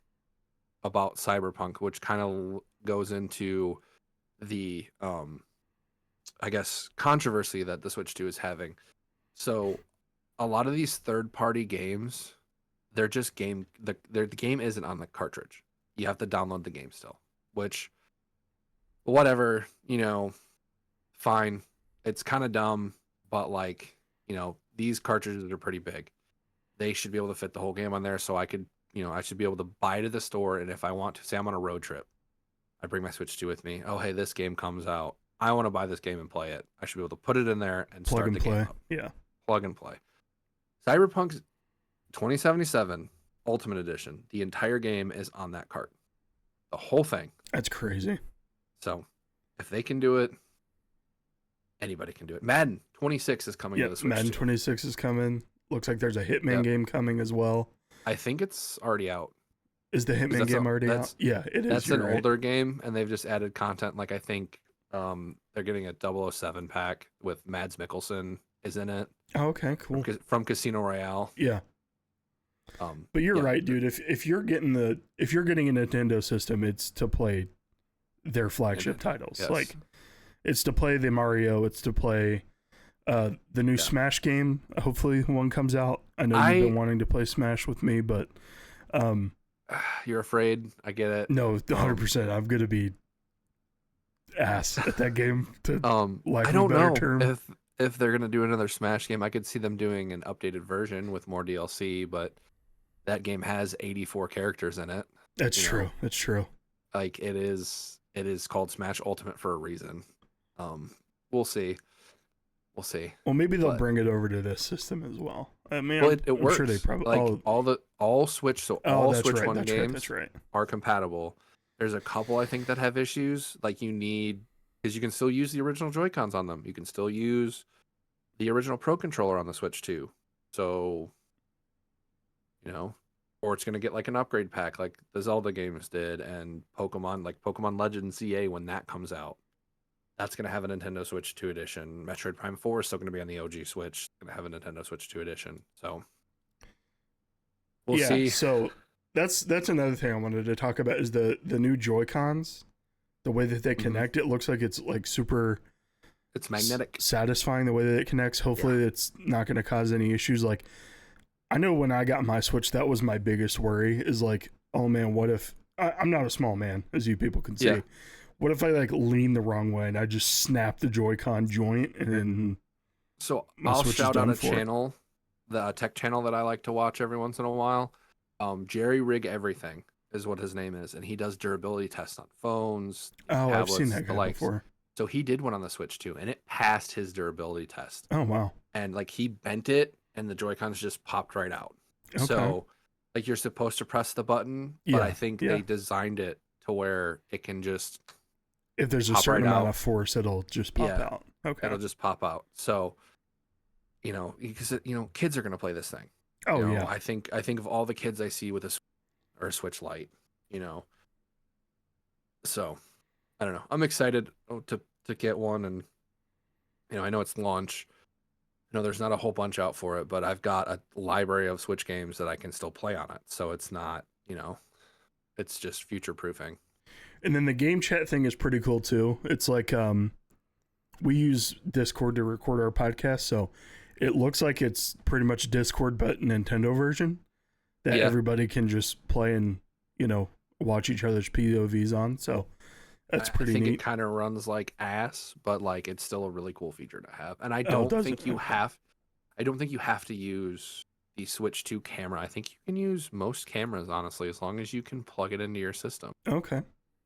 about Cyberpunk, which kind of goes into the I guess controversy that the Switch 2 is having. So a lot of these third-party games, they're just the game isn't on the cartridge. You have to download the game still, which, whatever, fine. It's kind of dumb, but like, these cartridges are pretty big. They should be able to fit the whole game on there, so I could, I should be able to buy it at the store, and if I want to, say I'm on a road trip, I bring my Switch 2 with me. Oh, hey, this game comes out. I want to buy this game and play it. I should be able to put it in there and start the game up. Yeah. Plug and play. Cyberpunk 2077 Ultimate Edition. The entire game is on that cart. The whole thing. That's crazy. So if they can do it, anybody can do it. Madden 26 is coming to the Switch. Madden 26 is coming. Looks like there's a Hitman game coming as well. I think it's already out. Is the Hitman game already out? Yeah, it is. That's an older game, and they've just added content. Like, I think they're getting a 007 pack with Mads Mikkelsen is in it. Oh, okay, cool. From Casino Royale. Yeah. But you're right, dude. If you're getting a Nintendo system, it's to play their flagship titles. Yes. Like, it's to play the Mario. It's to play the new Smash game. Hopefully, one comes out. I know you've been wanting to play Smash with me, but you're afraid. I get it. No, 100%. I'm gonna be ass at that game. I don't know if they're gonna do another Smash game. I could see them doing an updated version with more DLC, but that game has 84 characters in it. That's true. That's true. Like, it is called Smash Ultimate for a reason. We'll see. Well, maybe they'll bring it over to this system as well. I mean, well, it works. I'm sure they probably all Switch. So all Switch One games are compatible. There's a couple I think that have issues. Like, you need, because you can still use the original Joy-Cons on them. You can still use the original Pro Controller on the Switch too. So, or it's gonna get like an upgrade pack, like the Zelda games did, and Pokemon, like Pokemon Legends CA when that comes out. That's going to have a Nintendo Switch 2 edition. Metroid Prime 4 is still going to be on the OG Switch. It's going to have a Nintendo Switch 2 edition. So we'll see. So that's another thing I wanted to talk about is the new Joy-Cons. The way that they connect, it looks like it's like super... It's magnetic. Satisfying the way that it connects. Hopefully it's not going to cause any issues. Like, I know when I got my Switch, that was my biggest worry is like, oh man, what if... I'm not a small man, as you people can see. Yeah. What if I like lean the wrong way and I just snap the Joy-Con joint and then... So I'll shout out a channel, the tech channel that I like to watch every once in a while. Jerry Rig Everything is what his name is, and he does durability tests on phones. Oh, tablets, I've seen that guy before. So he did one on the Switch too, and it passed his durability test. Oh wow! And like he bent it, and the Joy-Cons just popped right out. Okay. So like you're supposed to press the button, but I think they designed it to where it can just... If there's a certain amount of force, it'll just pop out. Okay. It'll just pop out. So, because kids are gonna play this thing. Oh yeah. I think of all the kids I see with a Switch Lite, So, I don't know. I'm excited to get one, and I know it's launch. There's not a whole bunch out for it, but I've got a library of Switch games that I can still play on it. So it's not, it's just future proofing. And then the game chat thing is pretty cool too. It's like we use Discord to record our podcast, so it looks like it's pretty much Discord but Nintendo version that everybody can just play and watch each other's POVs on. So that's pretty neat. I think it kind of runs like ass, but like it's still a really cool feature to have. And I don't think you have to use the Switch 2 camera. I think you can use most cameras, honestly, as long as you can plug it into your system. Okay.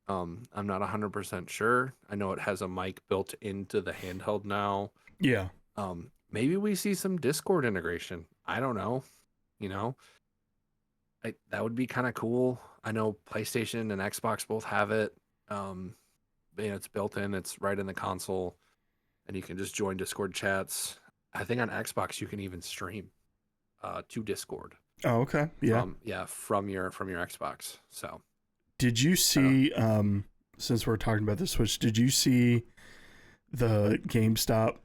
I'm not 100% sure. I know it has a mic built into the handheld now. Yeah. Maybe we see some Discord integration. I don't know. That would be kind of cool. I know PlayStation and Xbox both have it. It's built in. It's right in the console, and you can just join Discord chats. I think on Xbox you can even stream to Discord. Oh, okay. Yeah. From your Xbox. So. Did you see, since we're talking about the Switch, did you see the GameStop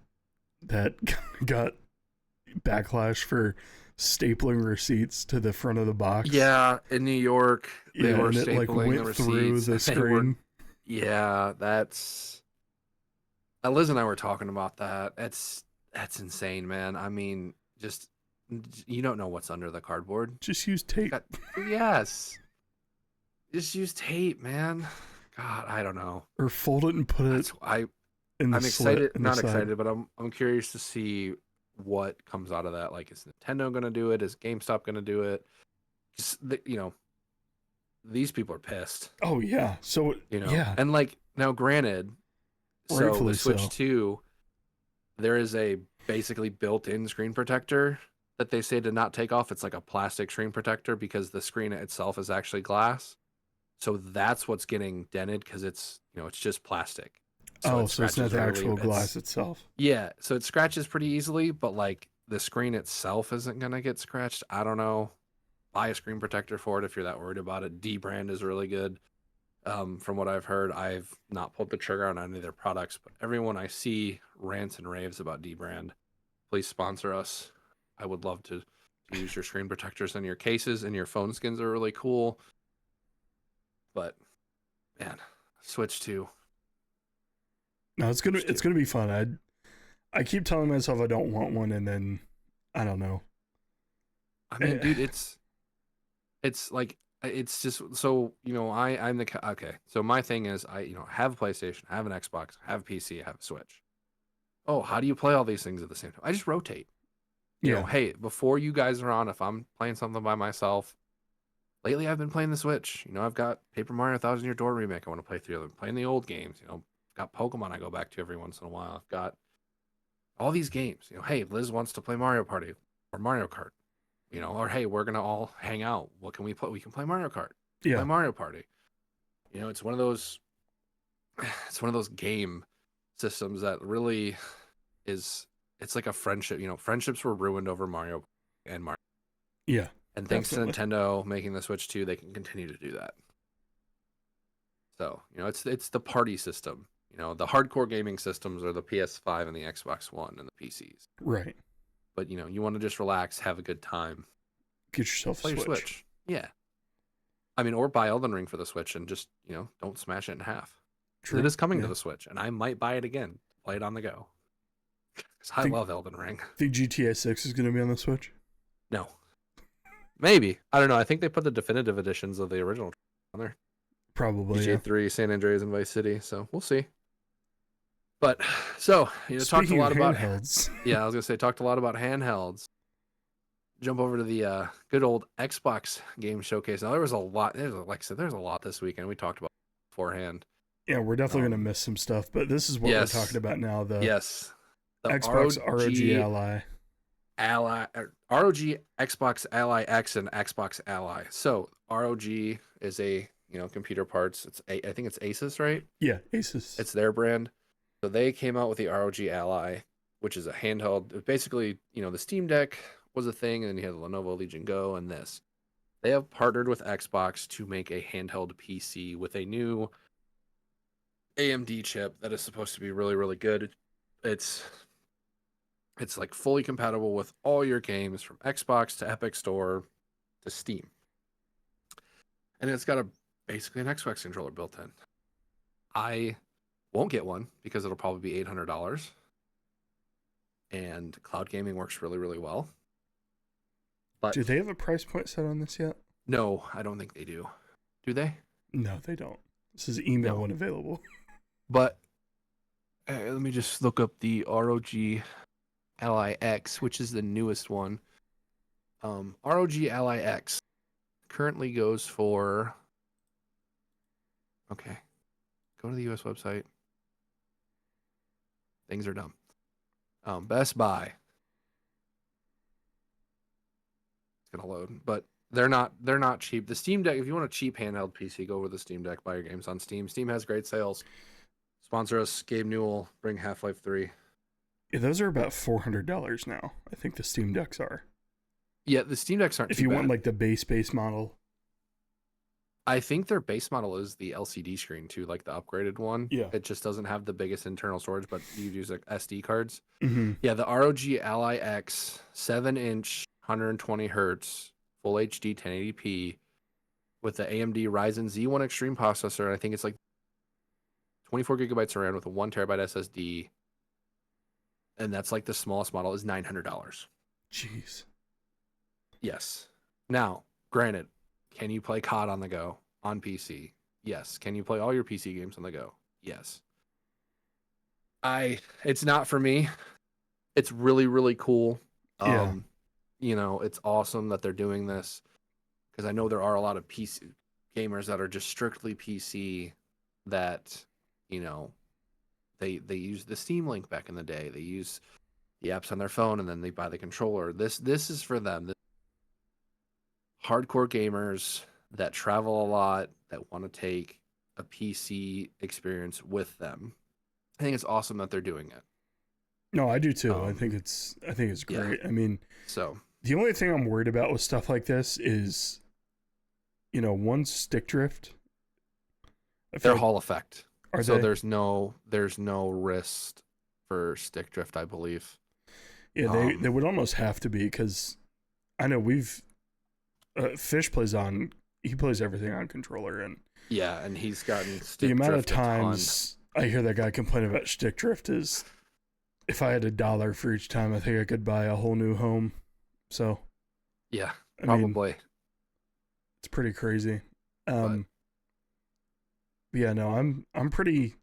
that got backlash for stapling receipts to the front of the box? Yeah, in New York, they were stapling it went the receipts through the screen. That's... Liz and I were talking about that. That's insane, man. I mean, just, you don't know what's under the cardboard. Just use tape. Yes. Just use tape, man. God, I don't know. Or fold it and put it. I'm excited, not excited, but I'm curious to see what comes out of that. Like, is Nintendo gonna do it? Is GameStop gonna do it? Just, these people are pissed. Oh yeah. So yeah. And like now, granted, so the Switch 2, there is a basically built-in screen protector that they say to not take off. It's like a plastic screen protector because the screen itself is actually glass. So that's what's getting dented because it's it's just plastic. So Oh, it so it's not scratches the really. actual glass itself. Yeah, so it scratches pretty easily, but like the screen itself isn't gonna get scratched. I don't know. Buy a screen protector for it if you're that worried about it. D brand is really good. From what I've heard, I've not pulled the trigger on any of their products, but everyone I see rants and raves about D brand. Please sponsor us. I would love to use your screen protectors in your cases, and your phone skins are really cool. But man, Switch 2. No, it's gonna be fun. I keep telling myself I don't want one, and then I don't know. I mean, dude, it's like it's just so I'm the okay. So my thing is I have a PlayStation, I have an Xbox, I have a PC, I have a Switch. Oh, how do you play all these things at the same time? I just rotate. Yeah, Hey, before you guys are on, if I'm playing something by myself, lately I've been playing the Switch. I've got Paper Mario Thousand Year Door remake I want to play through. I'm playing the old games. Got Pokemon I go back to every once in a while. I've got all these games. Hey, Liz wants to play Mario Party or Mario Kart. Or hey, we're gonna all hang out. What can we play? We can play Mario Kart. Play yeah, Mario Party. It's one of those. It's one of those game systems that really is. It's like a friendship. Friendships were ruined over Mario and Mario. yeah. And thanks to Definitely. Nintendo making the Switch 2, they can continue to do that. So it's the party system. The hardcore gaming systems are the PS5 and the Xbox One and the PCs. Right. But you want to just relax, have a good time, Get yourself a play your Switch. Switch. Yeah. I mean, or buy Elden Ring for the Switch and just, don't smash it in half. True. It is coming Yeah. to the Switch, and I might buy it again, play it on the go. Because I Think love Elden Ring. think GTA 6 is gonna be on the Switch? No. Maybe. I don't know. I think they put the definitive editions of the original on there. Probably. GTA Yeah. 3, San Andreas, and Vice City. So we'll see. But, so, talked a Speaking lot of about... handhelds, Yeah, I was going to say, talked a lot about handhelds. Jump over to the good old Xbox game showcase. Now, there was a lot. Like I said, there's a lot this weekend. We talked about it beforehand. yeah, we're definitely gonna miss some stuff, but this is what we're Yes. talking about now. The Yes. The Xbox ROG Ally. ROG Xbox Ally X and Xbox Ally. So ROG is a computer parts. I think it's Asus, right? Yeah, Asus. It's their brand. So they came out with the ROG Ally, which is a handheld. Basically, the Steam Deck was a thing, and then you had the Lenovo Legion Go and this. They have partnered with Xbox to make a handheld PC with a new AMD chip that is supposed to be really, really good. It's like fully compatible with all your games from Xbox to Epic Store to Steam. And it's got basically an Xbox controller built in. I won't get one because it'll probably be $800. And cloud gaming works really, really well. But Do they have a price point set on this yet? no, I don't think they do. Do they? No, they don't. This is email No. when available. But let me just look up the ROG Ally X, which is the newest one. ROG Ally X currently goes for... Okay. Go to the US website. Things are dumb. Best Buy. It's gonna load, but they're not cheap. The Steam Deck, if you want a cheap handheld PC, go with the Steam Deck. Buy your games on Steam. Steam has great sales. Sponsor us, Gabe Newell. Bring Half-Life 3. Yeah, those are about $400 now. I think the Steam Decks are. Yeah, the Steam Decks aren't If too you bad. want like the base model. I think their base model is the LCD screen too, like the upgraded one. Yeah. It just doesn't have the biggest internal storage, but you use like SD cards. Mm-hmm. Yeah, the ROG Ally X, 7-inch, 120 hertz, full HD 1080p, with the AMD Ryzen Z1 Extreme processor. I think it's like 24 gigabytes of RAM with a 1 terabyte SSD, and that's like the smallest model is $900. Jeez. Yes. Now, granted, can you play COD on the go on PC? Yes. Can you play all your PC games on the go? Yes. It's not for me. It's really, really cool. Yeah. It's awesome that they're doing this, because I know there are a lot of PC gamers that are just strictly PC that, they use the Steam Link back in the day. They use the apps on their phone, and then they buy the controller. This is for them. Hardcore gamers that travel a lot, that want to take a PC experience with them. I think it's awesome that they're doing it. No, I do too. I Um, think it's yeah. great. I mean, So the only thing I'm worried about with stuff like this is, one stick drift. I feel they're like Hall effect. are So they? there's no risk for stick drift, I believe. Yeah, they Um, would almost have to be because I know Fish he plays everything on controller, and yeah, and he's gotten the stick amount of drift a ton. times I hear that guy complain about stick drift is, if I had $1 for each time, I think I could buy a whole new home. So, Yeah, I mean, probably. it's pretty crazy. But Yeah, no, I'm pretty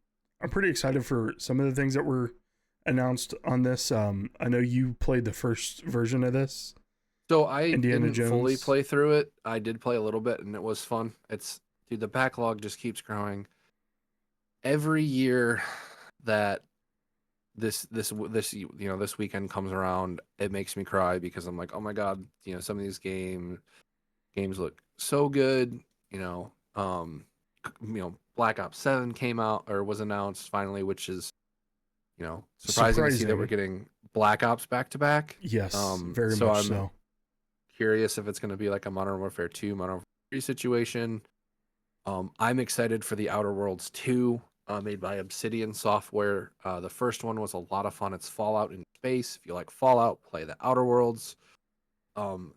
excited for some of the things that were announced on this. I know you played the first version of this, so I Indiana didn't fully Jones. play through it. I did play a little bit, and it was fun. Dude, the backlog just keeps growing. Every year that this weekend comes around, it makes me cry because I'm like, oh my god, some of these games look so good. You know, Black Ops 7 came out or was announced finally, which is surprising to see that we're Surprising, getting Black Ops back to back. yes, very So much I'm so. curious if it's going to be like a Modern Warfare 2, Modern Warfare 3 situation. I'm excited for the Outer Worlds 2, made by Obsidian Software. The first one was a lot of fun. It's Fallout in space. If you like Fallout, play the Outer Worlds.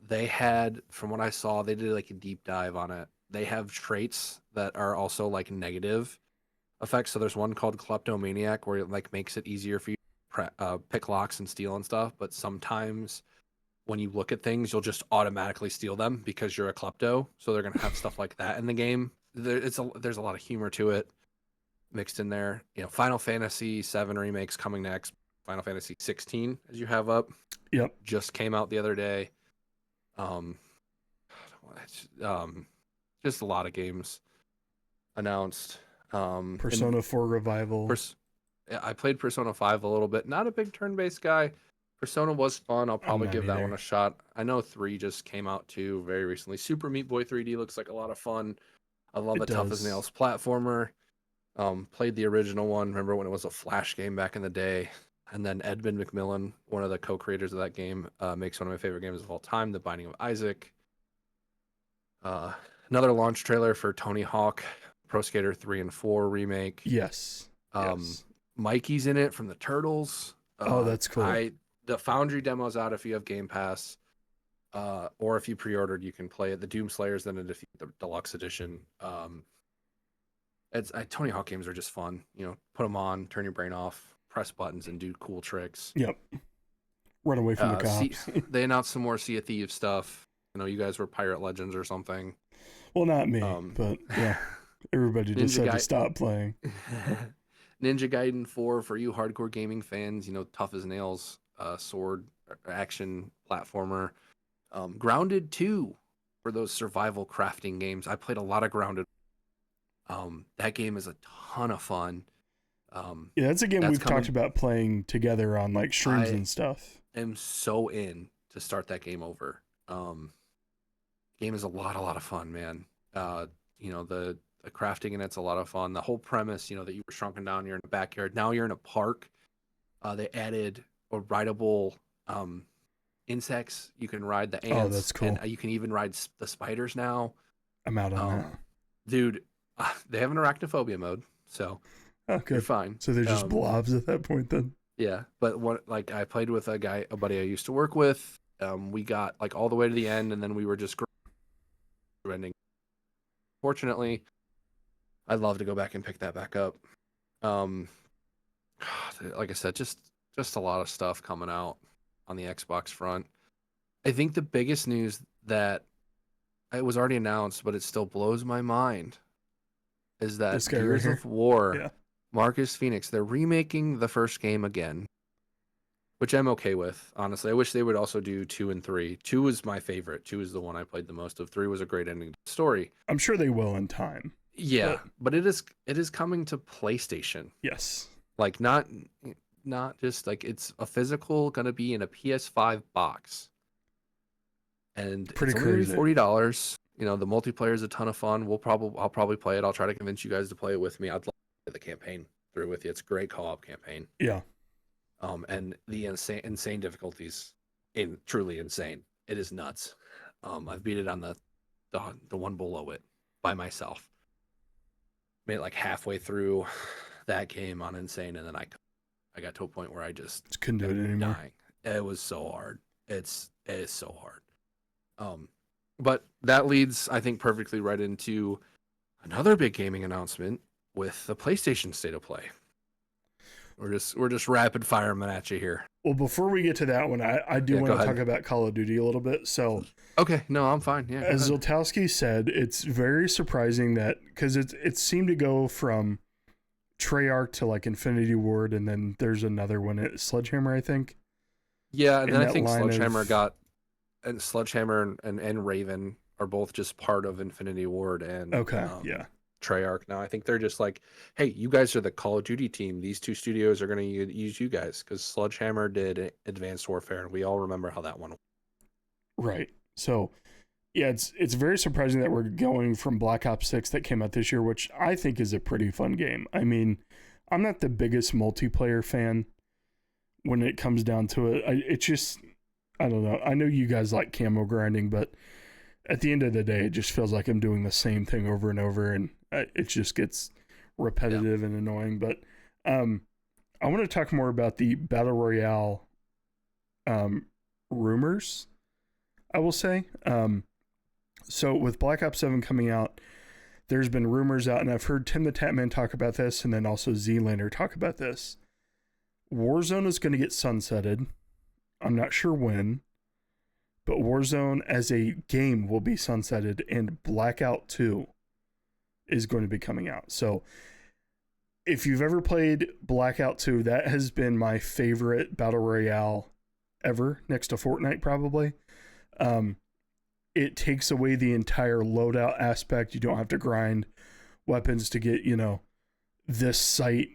They had, from what I saw, they did like a deep dive on it. They have traits that are also like negative effects. So there's one called Kleptomaniac where it like makes it easier for you to pick locks and steal and stuff. But sometimes when you look at things, you'll just automatically steal them because you're a klepto. So they're gonna have stuff like that in the game. There's a lot of humor to it mixed in there. Final Fantasy 7 remakes coming next. Final Fantasy 16, as you have up, Yep. just came out the other day. Um, um, just a lot of games announced. And Persona 4 Revival. I played Persona 5 a little bit. Not a big turn-based guy. Persona was fun. I'll I'm probably not give that one either. a shot. I know 3 just came out too very recently. Super Meat Boy 3D looks like a lot of fun. I love It a tough as does. nails platformer. Played the original one. Remember when it was a Flash game back in the day? And then Edmund McMillan, one of the co-creators of that game, makes one of my favorite games of all time, The Binding of Isaac. Uh, Another launch trailer for Tony Hawk Pro Skater 3 and 4 remake. Yes. Um, Yes. Mikey's in it from the Turtles. Oh, that's cool. The Foundry demo's out if you have Game Pass, or if you pre-ordered, you can play it. The Doom Slayer's then the deluxe edition. Tony Hawk games are just fun. Put them on, turn your brain off, press buttons, and do cool tricks. Yep. Run away from the See, cops. they announced some more Sea of Thieves stuff. You guys were Pirate Legends or something. Well, not me, Um, but yeah, everybody Ninja decided to Guy. stop playing. Ninja Gaiden 4 for you hardcore gaming fans, tough as nails, sword action platformer. Grounded 2 for those survival crafting games. I played a lot of Grounded. That game is a ton of fun. Yeah, that's a game That's we've talked coming. about playing together on like streams I and stuff. am so in to start that game over. Game is a lot of fun, man. The crafting in it's a lot of fun. The whole premise, that you were shrunken down, you're in a backyard. Now you're in a park. They added a rideable insects. You can ride the Oh, that's ants, and cool. you can even ride the spiders now. I'm out on that. Dude, they have an arachnophobia mode, so Oh, you're good. fine. So they're just blobs at that point then. Yeah, but like I played with a buddy I used to work with. We got like all the way to the end, and then we were just ending. Fortunately, I'd love to go back and pick that back up. Um, like I said, just a lot of stuff coming out on the Xbox front. I think the biggest news that it was already announced, but it still blows my mind, is This that guy right Gears here. of War, Yeah. Marcus Phoenix, they're remaking the first game again, which I'm okay with. Honestly, I wish they would also do 2 and 3. 2 was my favorite. 2 is the one I played the most of. 3 was a great ending to the story. I'm sure they will in time. Yeah, But but it is coming to PlayStation. yes. Like not not just like it's a physical gonna be in a PS5 box, and Pretty it's only gonna be crazy. $40. You know, the multiplayer is a ton of fun. I'll probably play it. I'll try to convince you guys to play it with me. I'd love to play the campaign through with you. It's a great co-op campaign. Yeah. And the insane difficulties, truly insane. It is nuts. I've beat it on the one below it by myself. Made it like halfway through that game on insane, and then I got to a point where I just Couldn't do it anymore. dying. It was so hard. It is so hard. But that leads, I think, perfectly right into another big gaming announcement with the PlayStation State of Play. We're just rapid firing at you here. Well, before we get to that one, I do want to talk about Call of Duty a little bit. So, okay, no, I'm fine. Yeah, as Zoltowski said, it's very surprising that because it seemed to go from Treyarch to like Infinity Ward, and then there's another one at Sledgehammer, I think. Yeah, and then I think Sledgehammer and Raven are both just part of Infinity Ward and Treyarch now. I think they're just like, hey, you guys are the Call of Duty team. These two studios are going to use you guys because Sledgehammer did Advanced Warfare, and we all remember how that one went. Right. So, yeah, it's very surprising that we're going from Black Ops 6 that came out this year, which I think is a pretty fun game. I mean, I'm not the biggest multiplayer fan when it comes down to it. I don't know. I know you guys like camo grinding, but at the end of the day, it just feels like I'm doing the same thing over and over, and it just gets repetitive and annoying. But I want to talk more about the Battle Royale rumors, I will say. So with Black Ops 7 coming out, there's been rumors out, and I've heard Tim the Tatman talk about this, and then also Zlander talk about this. Warzone is going to get sunsetted. I'm not sure when, but Warzone as a game will be sunsetted, and Blackout 2 is going to be coming out. So if you've ever played Blackout 2, that has been my favorite Battle Royale ever, next to Fortnite probably. It takes away the entire loadout aspect. You don't have to grind weapons to get, this sight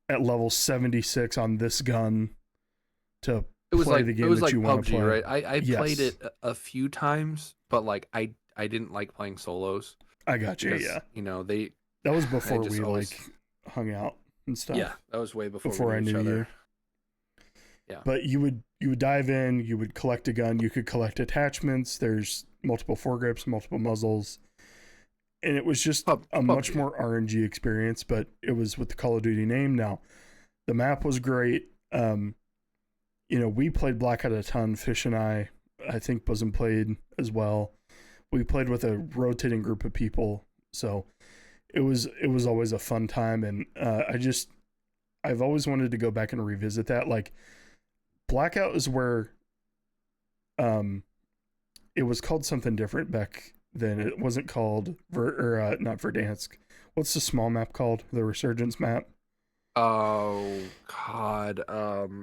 at level 76 on this gun to play the game that you want to play. Right? I played it a few times, but like I didn't like playing solos. I got you. Because, that was before we hung out and stuff. Yeah, that was way before I knew you. Yeah. But you would dive in, you would collect a gun, you could collect attachments. There's multiple foregrips, multiple muzzles. And it was just a much more RNG experience, but it was with the Call of Duty name. Now, the map was great. We played Blackout a ton. Fish and I think Bosom played as well. We played with a rotating group of people, so it was always a fun time. And I've always wanted to go back and revisit that. Like, Blackout is where it was called something different back then. It wasn't called not Verdansk. What's the small map called? The Resurgence map? Oh God,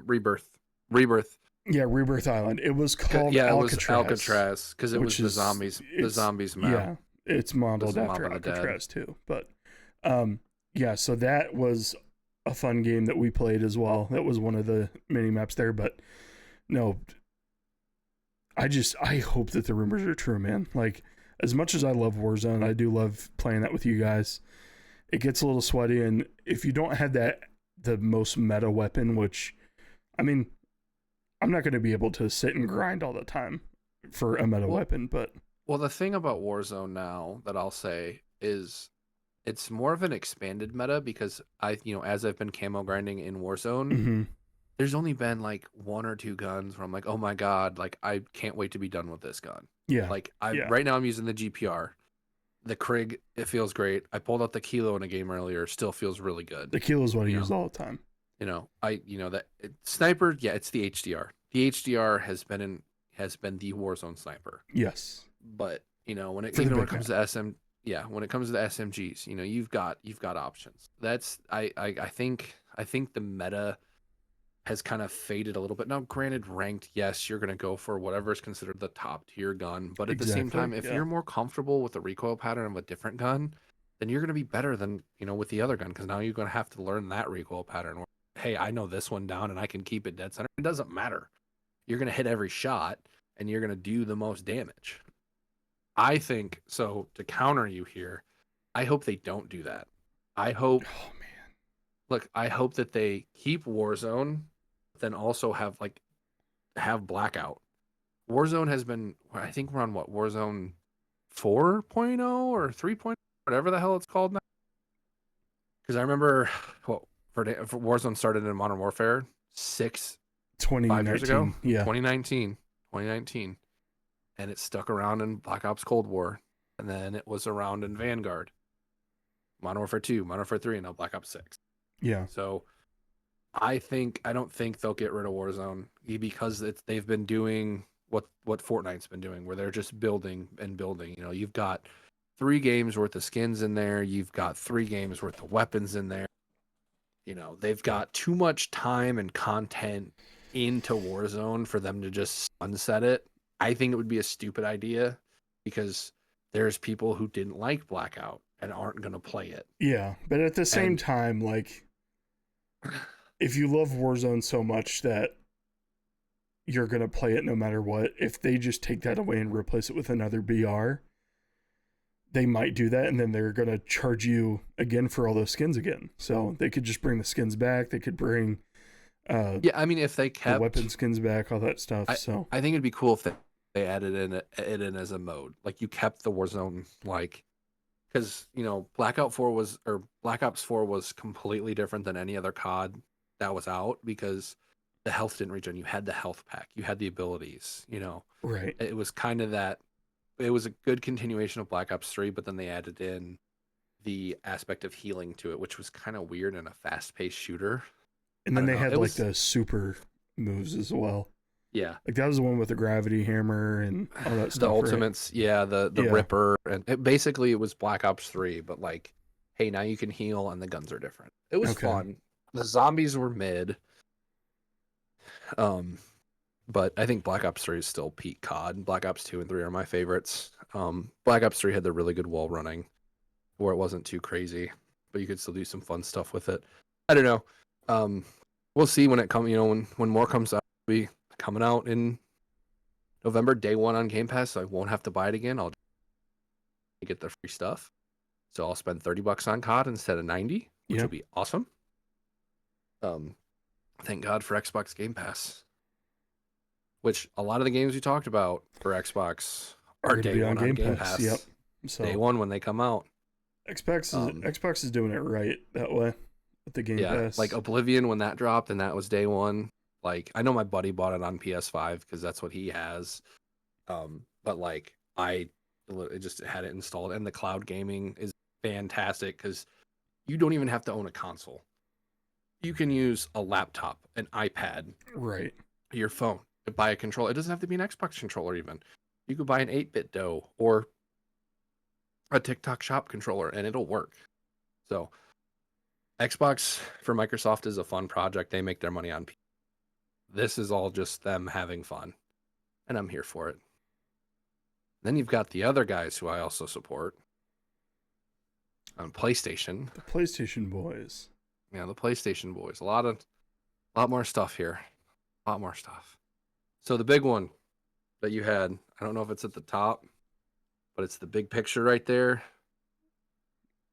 Rebirth. Yeah, Rebirth Island. It was called Alcatraz because it was the zombies map. Yeah, it's modeled after Alcatraz too. But so that was a fun game that we played as well. That was one of the mini maps there. But no, I hope that the rumors are true, man. Like, as much as I love Warzone, I do love playing that with you guys. It gets a little sweaty, and if you don't have the most meta weapon, which, I mean, I'm not going to be able to sit and grind all the time for a meta weapon, but... Well, the thing about Warzone now that I'll say is it's more of an expanded meta because as I've been camo grinding in Warzone, there's only been like one or two guns where I'm like, oh my God, like I can't wait to be done with this gun. Yeah. Like right now I'm using the GPR. The Krig, it feels great. I pulled out the Kilo in a game earlier, still feels really good. The Kilo is what I use all the time. Sniper, yeah, it's the HDR. The HDR has been the Warzone sniper. Yes. But, when it comes to when it comes to the SMGs, you've got options. That's I think the meta has kind of faded a little bit. Now, granted, ranked, yes, you're going to go for whatever is considered the top tier gun. But at the same time, if you're more comfortable with the recoil pattern of a different gun, then you're going to be better than, with the other gun. Because now you're going to have to learn that recoil pattern. hey, I know this one down and I can keep it dead center. It doesn't matter. You're gonna hit every shot and you're gonna do the most damage. I think so. To counter you here, I hope they don't do that. I hope. Oh man. Look, I hope that they keep Warzone, then also have Blackout. Warzone has been, I think we're on what, Warzone 4.0 or 3.0, whatever the hell it's called now. Because I remember, well, for Warzone started in Modern Warfare 5 years ago, 2019. Yeah. 2019, and it stuck around in Black Ops Cold War, and then it was around in Vanguard, Modern Warfare 2, Modern Warfare 3, and now Black Ops 6. Yeah. So I don't think they'll get rid of Warzone because they've been doing what Fortnite's been doing, where they're just building and building. You know, you've got 3 games worth of skins in there, you've got 3 games worth of weapons in there. You know, they've got too much time and content into Warzone for them to just sunset it. I think it would be a stupid idea because there's people who didn't like Blackout and aren't going to play it. Yeah, but at the same And time, like, if you love Warzone so much that you're going to play it no matter what, if they just take that away and replace it with another BR, they might do that, and then they're going to charge you again for all those skins again. So they could just bring the skins back. They could bring yeah, I mean, if they kept the weapon skins back, all that stuff. I think it'd be cool if they added it in as a mode. Like you kept the Warzone, like, because you know Black Ops 4 was completely different than any other COD that was out because the health didn't regen. You had the health pack, you had the abilities. You know, Right. it was kind of that. It was a good continuation of Black Ops 3, but then they added in the aspect of healing to it, which was kind of weird in a fast-paced shooter. And I then don't they know. had It like was the super moves as well. yeah. Like that was the one with the gravity hammer and all that stuff. The right? ultimates, yeah, the Yeah. Ripper, and basically it was Black Ops 3, but like, hey, now you can heal and the guns are different. It was Okay. fun. The zombies were mid, but I think Black Ops 3 is still peak COD. Black Ops 2 and 3 are my favorites. Black Ops 3 had the really good wall running, where it wasn't too crazy, but you could still do some fun stuff with it. I don't know. We'll see when it comes. You know, when more comes out, it'll be coming out in November, day 1 on Game Pass, so I won't have to buy it again. I'll get the free stuff. So I'll spend $30 on COD instead of 90, which will be awesome. Thank God for Xbox Game Pass. Which a lot of the games we talked about for Xbox are day 1 on Game Pass. Yep. So day 1 when they come out. Xbox is doing it right that way with the Game Pass. Like Oblivion when that dropped and that was day 1. Like I know my buddy bought it on PS5 because that's what he has. But like I just had it installed, and the cloud gaming is fantastic because you don't even have to own a console. You can use a laptop, an iPad, right, your phone, buy a controller. It doesn't have to be an Xbox controller even. You could buy an 8-bit dough or a TikTok shop controller and it'll work. So Xbox for Microsoft is a fun project. They make their money on people. This is all just them having fun, and I'm here for it. Then you've got the other guys who I also support on PlayStation. The PlayStation boys. Yeah, the PlayStation boys. A lot more stuff here. A lot more stuff. So the big one that you had, I don't know if it's at the top, but it's the big picture right there.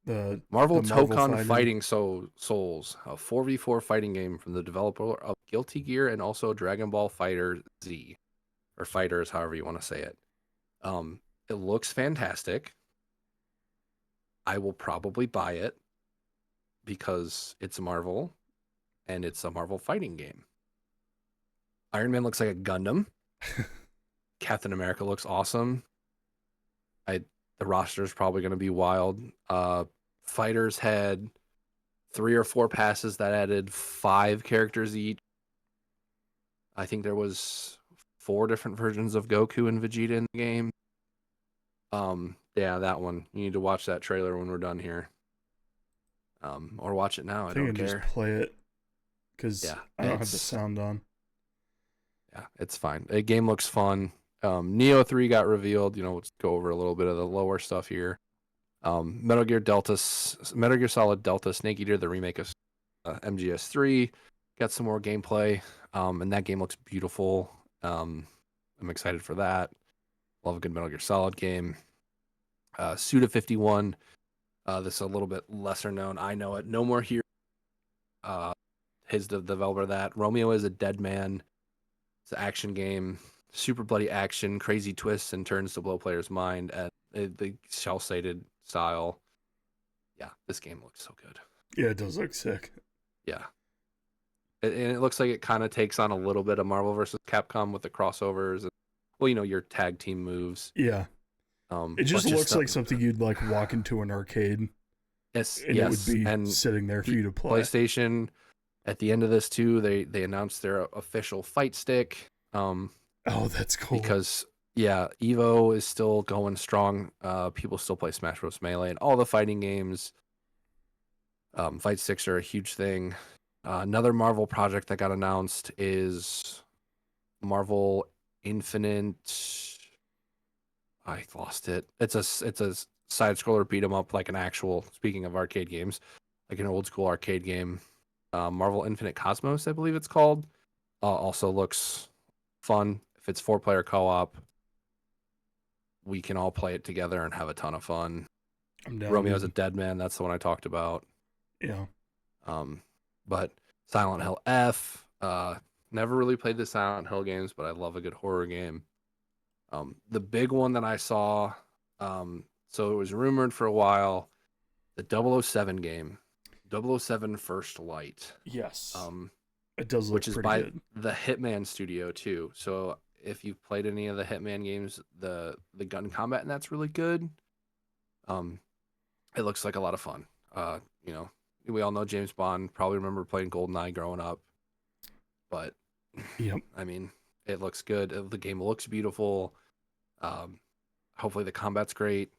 The Marvel the Marvel Tokon Fighting Souls, a 4v4 fighting game from the developer of Guilty Gear and also Dragon Ball Fighter Z, or Fighters, however you want to say it. It looks fantastic. I will probably buy it because it's Marvel and it's a Marvel fighting game. Iron Man looks like a Gundam. Captain America looks awesome. The roster is probably going to be wild. Fighters had 3 or 4 passes that added 5 characters each. I think there was 4 different versions of Goku and Vegeta in the game. Yeah, that one. You need to watch that trailer when we're done here. Or watch it now. I don't care. Just play it because I don't have the sound on. Yeah, it's fine. The game looks fun. Neo 3 got revealed. You know, let's go over a little bit of the lower stuff here. Metal Gear Solid Delta Snake Eater, the remake of MGS3. got some more gameplay, and that game looks beautiful. I'm excited for that. Love a good Metal Gear Solid game. Suda 51. This is a little bit lesser known. I know it. No More Heroes. His the developer of that. Romeo is a Dead Man. It's an action game. Super bloody action, crazy twists and turns to blow players' mind at the shell-shaded style. Yeah, this game looks so good. Yeah, it does look sick. Yeah. And it looks like it kind of takes on a little bit of Marvel versus Capcom with the crossovers. And, well, your tag team moves. Yeah. It just looks like something you'd like walk into an arcade. Yes, and it would be and sitting there for you to play. PlayStation, at the end of this too, they announced their official fight stick. Oh, that's cool. Because Evo is still going strong. People still play Smash Bros. Melee and all the fighting games. Fight sticks are a huge thing. Another Marvel project that got announced is Marvel Infinite. I lost it. It's a side scroller beat 'em up, like an actual. Speaking of arcade games, like an old school arcade game. Marvel Infinite Cosmos, I believe it's called. Also looks fun. If it's 4-player co-op, we can all play it together and have a ton of fun. I'm down. Romeo's a Dead Man. That's the one I talked about. Yeah. But Silent Hill F. Never really played the Silent Hill games, but I love a good horror game. The big one that I saw, so it was rumored for a while, the 007 game, 007 First Light. Yes. It does look which is pretty by good. the Hitman studio too. So if you've played any of the Hitman games, the gun combat and that's really good. It looks like a lot of fun. We all know James Bond. Probably remember playing GoldenEye growing up, but Yep. I mean, it looks good. The game looks beautiful. Hopefully the combat's great.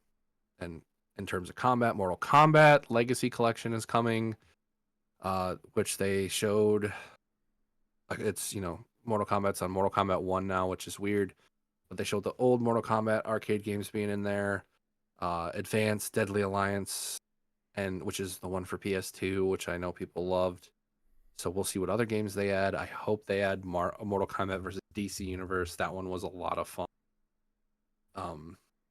And in terms of combat, Mortal Kombat Legacy Collection is coming, which they showed. It's Mortal Kombat's on Mortal Kombat 1 now, which is weird. But they showed the old Mortal Kombat arcade games being in there. Advanced Deadly Alliance, and which is the one for PS2, which I know people loved. So we'll see what other games they add. I hope they add Mortal Kombat versus DC Universe. That one was a lot of fun.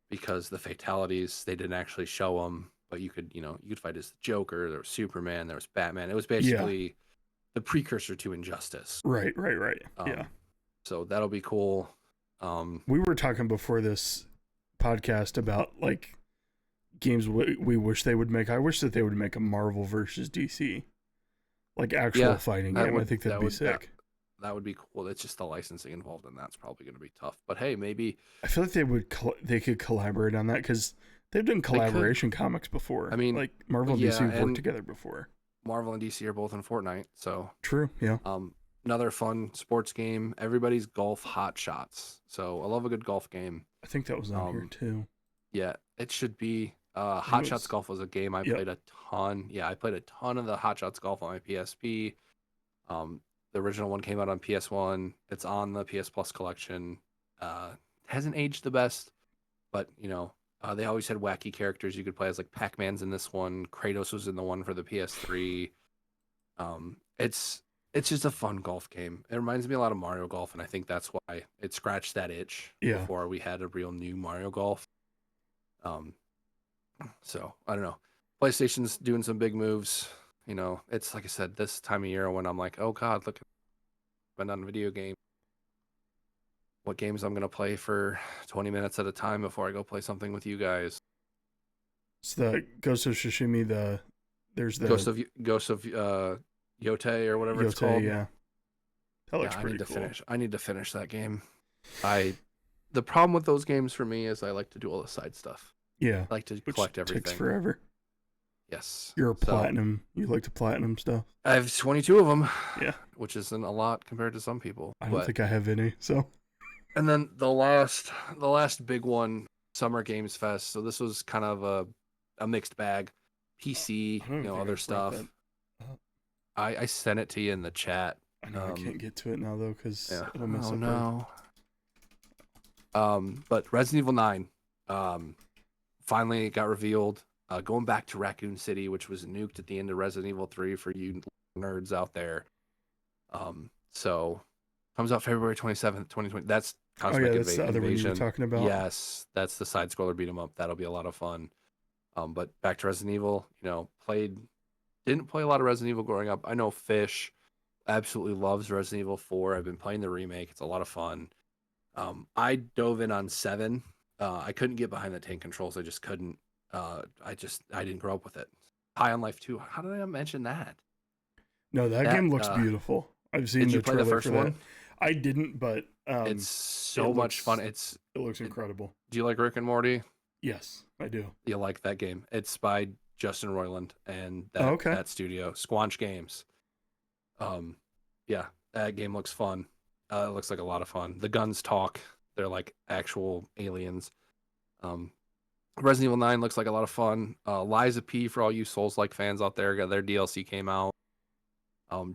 Because the fatalities, they didn't actually show them, but you could fight as the Joker. There was Superman. There was Batman. It was basically the precursor to Injustice. Right. Yeah. So that'll be cool. We were talking before this podcast about like games we wish they would make. I wish that they would make a Marvel versus DC, like actual fighting game. I think that'd be sick. That would be cool. It's just the licensing involved in that's probably going to be tough. But hey, maybe I feel like they could collaborate on that because they've done collaboration comics before. I mean, like Marvel and DC have worked together before. Marvel and DC are both in Fortnite, so true. Yeah. Another fun sports game. Everybody's golf hot shots. So I love a good golf game. I think that was on here too. Yeah, it should be. Hot Shots Golf was a game I played a ton. Yeah, I played a ton of the Hot Shots Golf on my PSP. The original one came out on PS1. It's on the PS Plus collection. Hasn't aged the best, but they always had wacky characters you could play as, like Pac-Man's in this one. Kratos was in the one for the PS3. It's just a fun golf game. It reminds me a lot of Mario Golf, and I think that's why it scratched that itch before we had a real new Mario Golf. So I don't know. PlayStation's doing some big moves. It's like I said, this time of year when I'm like, oh God, look, I've been on video game. What games I'm gonna play for 20 minutes at a time before I go play something with you guys. It's the Ghost of Tsushima. There's the Ghost of Yote or whatever it's called. Yeah, that looks pretty cool. I need to finish that game. The problem with those games for me is I like to do all the side stuff. Yeah, I like to collect everything. Takes forever. Yes. You're a platinum. You like to platinum stuff. I have 22 of them. Yeah. Which isn't a lot compared to some people. I don't think I have any. So. And then the last big one, Summer Games Fest. So this was kind of a mixed bag. PC, other stuff. I sent it to you in the chat. I know I can't get to it now though because it'll mess up. No. But Resident Evil 9, finally got revealed. Going back to Raccoon City, which was nuked at the end of Resident Evil 3 for you nerds out there. So comes out February 27th, 2020. That's Oh yeah, Cosmic that's the other one you were Invasion. talking about. Yes, that's the side scroller beat 'em up. That'll be a lot of fun. But back to Resident Evil, didn't play a lot of Resident Evil growing up. I know Fish absolutely loves Resident Evil 4. I've been playing the remake. It's a lot of fun. I dove in on 7. I couldn't get behind the tank controls. I just couldn't. I didn't grow up with it. High on Life 2. How did I not mention that? No, that That game looks beautiful. I've seen Did you the play the trailer first for that. one? I didn't, but It's it so much fun. looks it looks incredible. Do you like Rick and Morty? Yes, I do. You'll like that game. It's by Justin Roiland and Oh, that okay. that studio, Squanch Games. Um, yeah, that game looks fun. It looks like a lot of fun. The guns talk. They're like actual aliens. Um, Resident Evil 9 looks like a lot of fun. Liza P for all you Souls-like fans out there. Their DLC came out.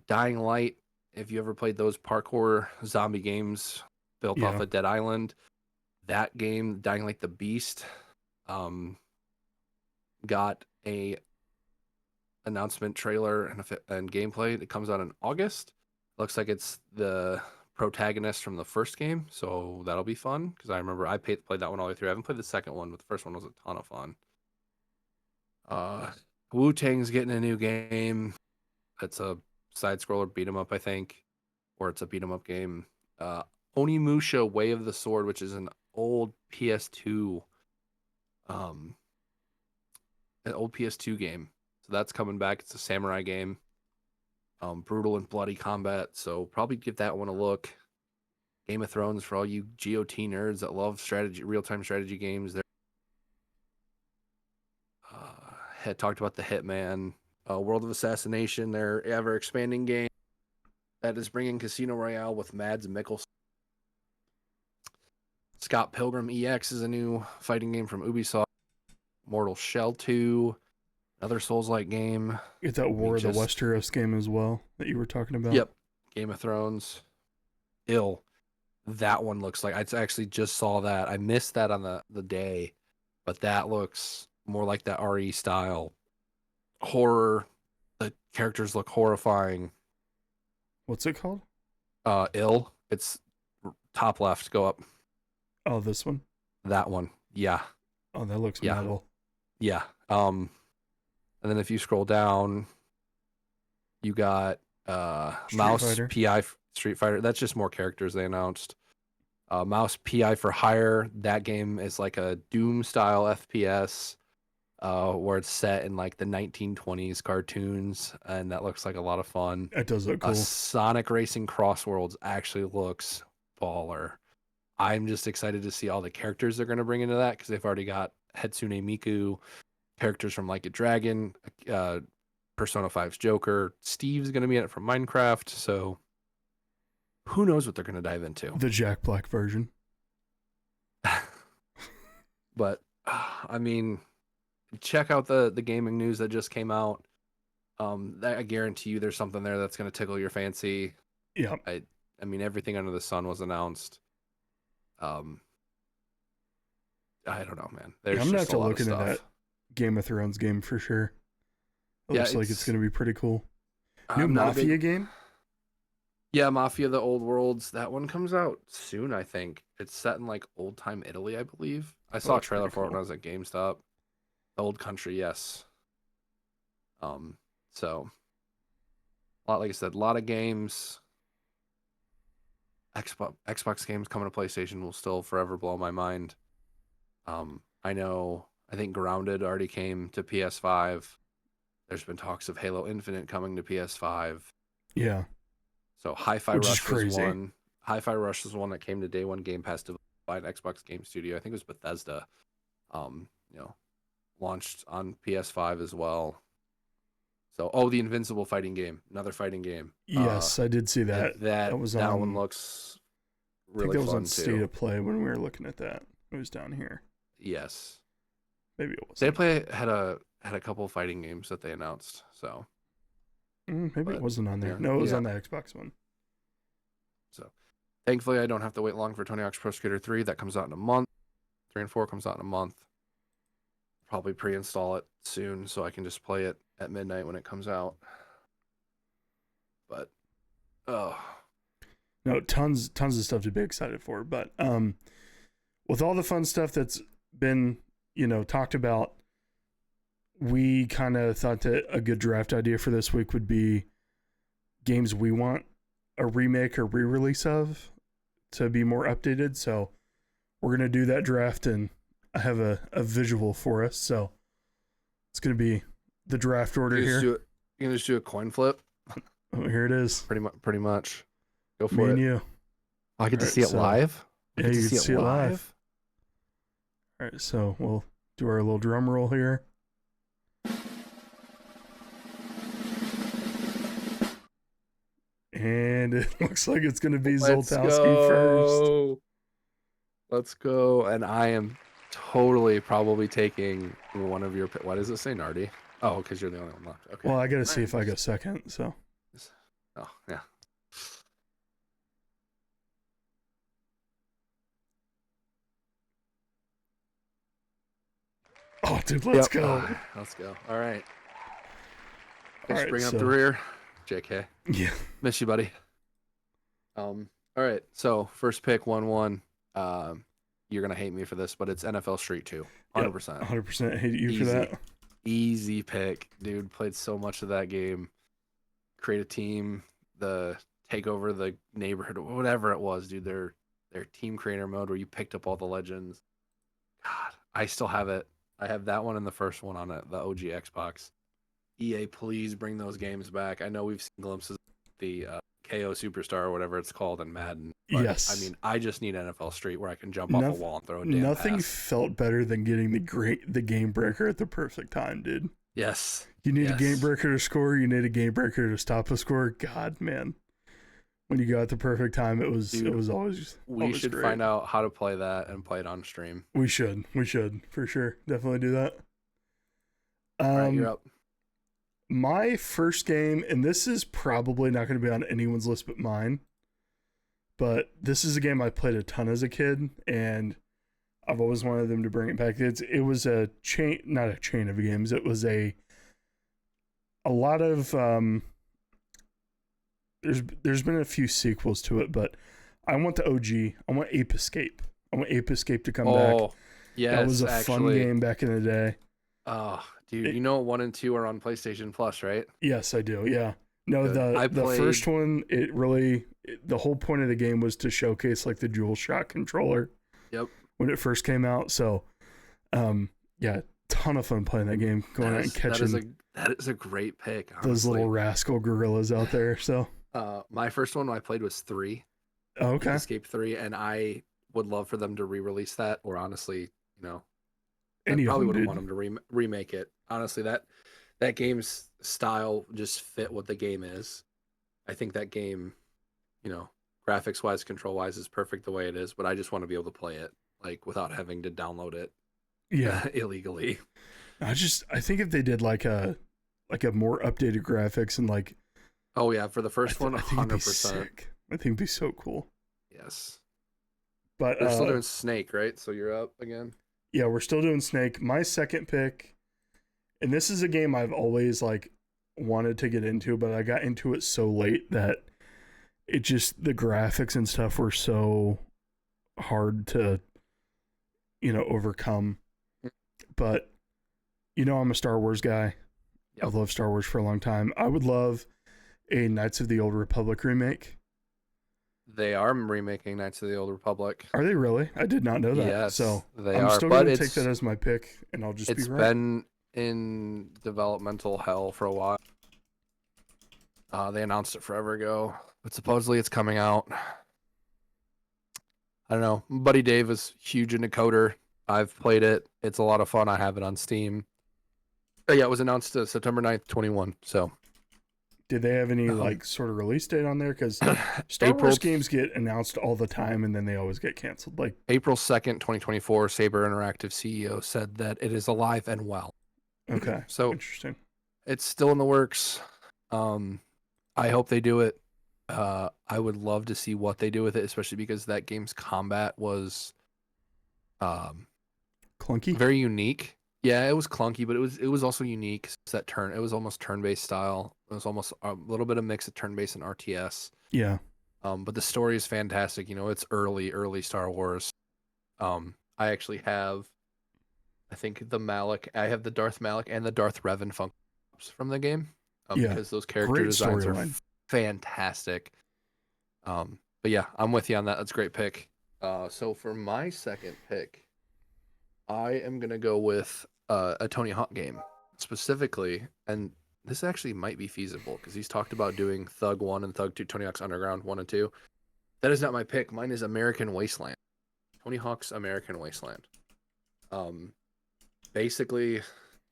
Dying Light. If you ever played those parkour zombie games built off Yeah. of Dead Island, that game, Dying Light the Beast, got a announcement trailer and gameplay that comes out in August. Looks like it's the protagonist from the first game, so that'll be fun because I remember I played that one all the way through. I haven't played the second one, but the first one was a ton of fun. Wu Tang's getting a new game. It's a side scroller beat 'em up, I think, or it's a beat 'em up game. Onimusha Way of the Sword, which is an old PS2, um, an old PS2 game. So that's coming back. It's a samurai game. Brutal and bloody combat. So probably give that one a look. Game of Thrones for all you GOT nerds that love strategy, real-time strategy games. There, had talked about the Hitman, World of Assassination, their ever-expanding game that is bringing Casino Royale with Mads Mikkelsen. Scott Pilgrim EX is a new fighting game from Ubisoft. Mortal Shell 2, another Souls-like game. Get that War of the Westeros game as well that you were talking about. Yep. Game of Thrones. Ill. That one looks like, I actually just saw that. I missed that on the day, but that looks more like that RE style horror. The characters look horrifying. What's it called? Ill. It's top left. Go up. Oh, this one. That one. Yeah. Oh, that looks metal. Yeah. And then if you scroll down, you got Mouse Fighter. PI Street Fighter. That's just more characters they announced. Mouse PI for Hire. That game is like a Doom style FPS, where it's set in like the 1920s cartoons, and that looks like a lot of fun. That does look cool. Sonic Racing Crossworlds actually looks baller. I'm just excited to see all the characters they're going to bring into that because they've already got Hatsune Miku, characters from Like a Dragon, Persona 5's Joker. Steve's going to be in it from Minecraft, so who knows what they're going to dive into. The Jack Black version. But, I mean, check out the gaming news that just came out. I guarantee you there's something there that's going to tickle your fancy. Yeah. I mean, everything under the sun was announced. I don't know, man. There's I'm gonna have just to a lot look of into stuff. that Game of Thrones game for sure. It looks like it's gonna be pretty cool. New Mafia game? Yeah, Mafia: The Old Worlds. That one comes out soon, I think. It's set in like old time Italy, I believe. I saw a trailer for it when I was at GameStop. The Old Country, yes. So like I said, a lot of games. Xbox games coming to PlayStation will still forever blow my mind. I think Grounded already came to PS5. There's been talks of Halo Infinite coming to PS5. Yeah. So Hi-Fi Rush was one. Hi-Fi Rush was one that came to Day One Game Pass to by an Xbox Game Studio. I think it was Bethesda. Launched on PS5 as well. So, the Invincible fighting game, another fighting game. Yes, I did see that. That was that on, one looks really I think that was fun on State of Play when we were looking at that. It was down here. Yes. Maybe it was. State of Play had a couple of fighting games that they announced. So maybe it wasn't on there. Yeah, no, it was on the Xbox one. So thankfully, I don't have to wait long for Tony Hawk's Pro Skater 3. That comes out in a month. 3 and 4 comes out in a month. Probably pre-install it soon so I can just play it at midnight when it comes out. But Oh, No, tons of stuff to be excited for. But with all the fun stuff that's been, talked about, we kind of thought that a good draft idea for this week would be games we want a remake or re-release of to be more updated. So we're gonna do that draft, and I have a visual for us. So it's gonna be the draft order here. You can just do a coin flip. Oh, here it is. Pretty much. Go for Me it. and you. Oh, I get to see it live. Yeah, you get to see it live. All right, so we'll do our little drum roll here. And it looks like it's going to be Zoltowski first. Let's go. And I am totally probably taking one of your... Why does it say Nardy? Oh, because you're the only one left. Okay. Well, I got to see if I go second, so. Oh, yeah. Oh, dude, let's go. Let's go. All right. Thanks for bringing up the rear. JK. Yeah. Miss you, buddy. All right. So, first pick, 1-1. You're going to hate me for this, but it's NFL Street 2. 100%. Yep, 100% hate you for that. Easy pick. Dude, played so much of that game. Create a team, take over the neighborhood, whatever it was, dude. Their team creator mode where you picked up all the legends. God, I still have it. I have that one and the first one on it, the OG Xbox. EA, please bring those games back. I know we've seen glimpses of the KO Superstar or whatever it's called in Madden. But, yes. I mean, I just need NFL Street where I can jump off a wall and throw a damn Nothing pass. felt better than getting the game breaker at the perfect time, dude. Yes. You need a game breaker to score. You need a game breaker to stop a score. God, man. When you got the perfect time, it was always we should great. Find out how to play that and play it on stream. We should for sure. Definitely do that. All right, you're up. My first game, and this is probably not going to be on anyone's list but mine, but this is a game I played a ton as a kid, and I've always wanted them to bring it back. It was a chain, not a chain of games. It was a lot of there's been a few sequels to it, but I want the OG. I want Ape Escape. I want Ape Escape to come back. Yes, that was a fun game back in the day. Oh, dude, you know 1 and 2 are on PlayStation Plus, right? Yes, I do. Yeah. No, the first one, the whole point of the game was to showcase like the DualShock controller. Yep. When it first came out, so yeah, ton of fun playing that game, going out and catching. That is a great pick. Honestly. Those little rascal gorillas out there. So my first one I played was 3. Oh, okay. Escape 3, and I would love for them to re-release that, or honestly, I probably wouldn't want them to remake it. Honestly, that game's style just fit what the game is. I think that game, graphics wise, control wise, is perfect the way it is. But I just want to be able to play it like without having to download it, illegally. I think if they did like a more updated graphics and like, oh yeah, for the first one, 100%. I think it'd be so cool. Yes, but we're still doing Snake, right? So you're up again. Yeah, we're still doing Snake. My second pick, and this is a game I've always like wanted to get into, but I got into it so late that the graphics and stuff were so hard to, overcome. But, I'm a Star Wars guy. Yep. I've loved Star Wars for a long time. I would love a Knights of the Old Republic remake. They are remaking Knights of the Old Republic. Are they really? I did not know that. Yes, so they I'm are. still going to take that as my pick, and I'll just be right. It's been in developmental hell for a while. They announced it forever ago, but supposedly it's coming out. I don't know. Buddy Dave is huge into Coder. I've played it. It's a lot of fun. I have it on Steam. But yeah, it was announced September 9th, 21. So. Did they have any sort of release date on there? Because Star Wars games get announced all the time and then they always get canceled. Like April 2nd, 2024, Saber Interactive CEO said that it is alive and well. Okay. So interesting. It's still in the works. I hope they do it. I would love to see what they do with it, especially because that game's combat was clunky, very unique. Yeah, it was clunky, but it was also unique. It was almost turn-based style. It was almost a little bit of mix of turn-based and RTS. Yeah. But the story is fantastic. It's early Star Wars. I actually have, I think I have the Darth Malik and the Darth Revan Funkos from the game. Yeah. Because those character Great designs are storyline. fantastic. But yeah, I'm with you on that. That's a great pick. So for my second pick, I am gonna go with a Tony Hawk game specifically, and this actually might be feasible because he's talked about doing Thug 1 and Thug 2, Tony Hawk's Underground 1 and 2. That is not my pick. Mine is American Wasteland. Tony Hawk's American Wasteland. Um, Basically,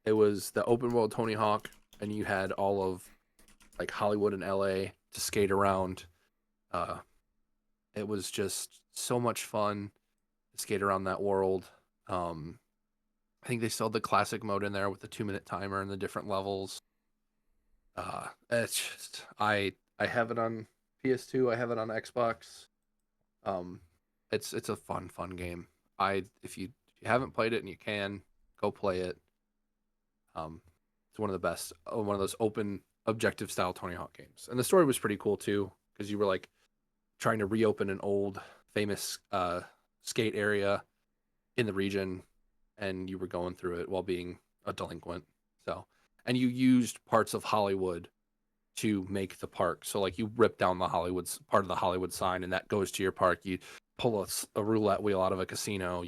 it was the open world Tony Hawk, and you had all of like Hollywood and LA to skate around. Uh, it was just so much fun to skate around that world. I think they still had the classic mode in there with the 2-minute timer and the different levels. It's just I have it on PS2. I have it on Xbox. Um, it's a fun game. If you haven't played it and you can go play it. It's one of the best. One of those open objective style Tony Hawk games, and the story was pretty cool too because you were like trying to reopen an old famous skate area in the region, and you were going through it while being a delinquent. So, and you used parts of Hollywood to make the park. So, like, you rip down the part of the Hollywood sign, and that goes to your park. You pull a roulette wheel out of a casino.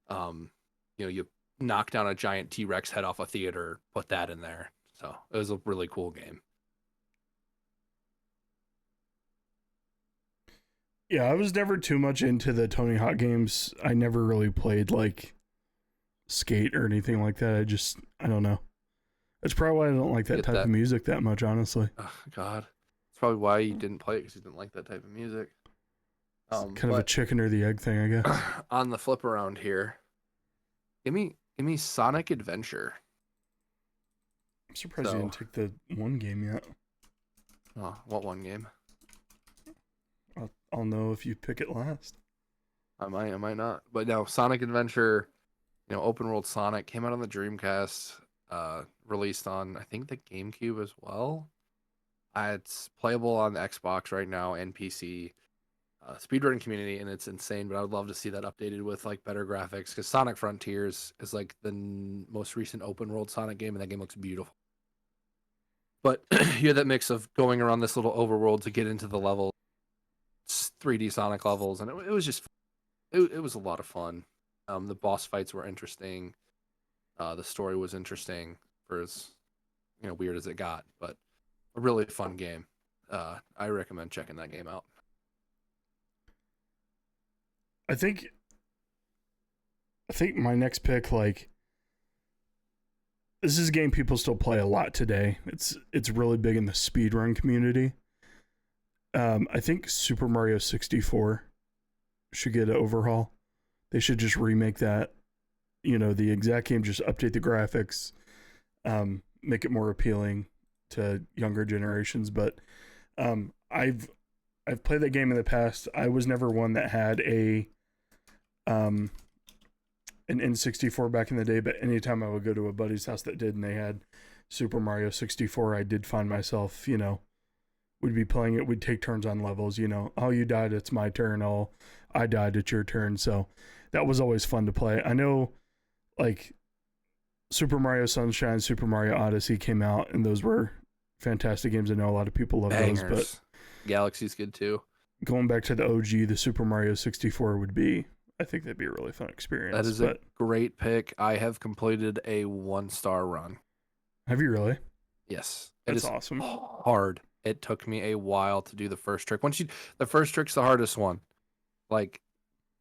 Um, you knock down a giant T-Rex head off a theater, put that in there. So it was a really cool game. Yeah, I was never too much into the Tony Hawk games. I never really played like Skate or anything like that. I don't know. That's probably why I don't like that type of music that much, honestly. Oh, God. That's probably why you didn't play it, because you didn't like that type of music. Kind of a chicken or the egg thing, I guess. On the flip around here, give me Sonic Adventure. I'm surprised you didn't take the one game yet. Oh, what one game? I'll know if you pick it last. I might not. But no, Sonic Adventure, open world Sonic came out on the Dreamcast, released on I think the GameCube as well. It's playable on the Xbox right now and PC. Speedrunning community, and it's insane, but I would love to see that updated with like better graphics, because Sonic Frontiers is like the most recent open world Sonic game, and that game looks beautiful. But you had that mix of going around this little overworld to get into the level, 3D Sonic levels, and it was just it was a lot of fun. The boss fights were interesting. The story was interesting for as weird as it got, but a really fun game. I recommend checking that game out. I think my next pick, like, this is a game people still play a lot today. It's really big in the speedrun community. I think Super Mario 64 should get an overhaul. They should just remake that. The exact game, just update the graphics, make it more appealing to younger generations. But I've played that game in the past. I was never one that had an N64 back in the day, but anytime I would go to a buddy's house that did, and they had Super Mario 64, I did find myself, would be playing it. We'd take turns on levels, oh, you died, it's my turn. Oh, I died, it's your turn. So that was always fun to play. I know, like, Super Mario Sunshine, Super Mario Odyssey came out, and those were fantastic games. I know a lot of people love those, but Galaxy's good too. Going back to the OG, the Super Mario 64 would be, I think that'd be a really fun experience. That is a great pick. I have completed a 1-star run. Have you really? Yes. That's awesome. Hard. It took me a while to do the first trick. The first trick's the hardest one. Like,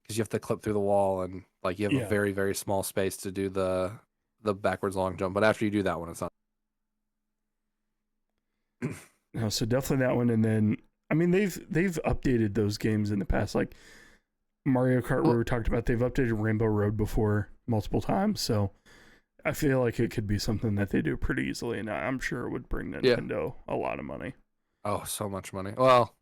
because you have to clip through the wall, and like you have a very, very small space to do the backwards long jump. But after you do that one, it's not. No, so definitely that one. And then, I mean, they've updated those games in the past, like Mario Kart, where we talked about. They've updated Rainbow Road before multiple times, so I feel like it could be something that they do pretty easily, and I'm sure it would bring Nintendo a lot of money. Oh, so much money. Well,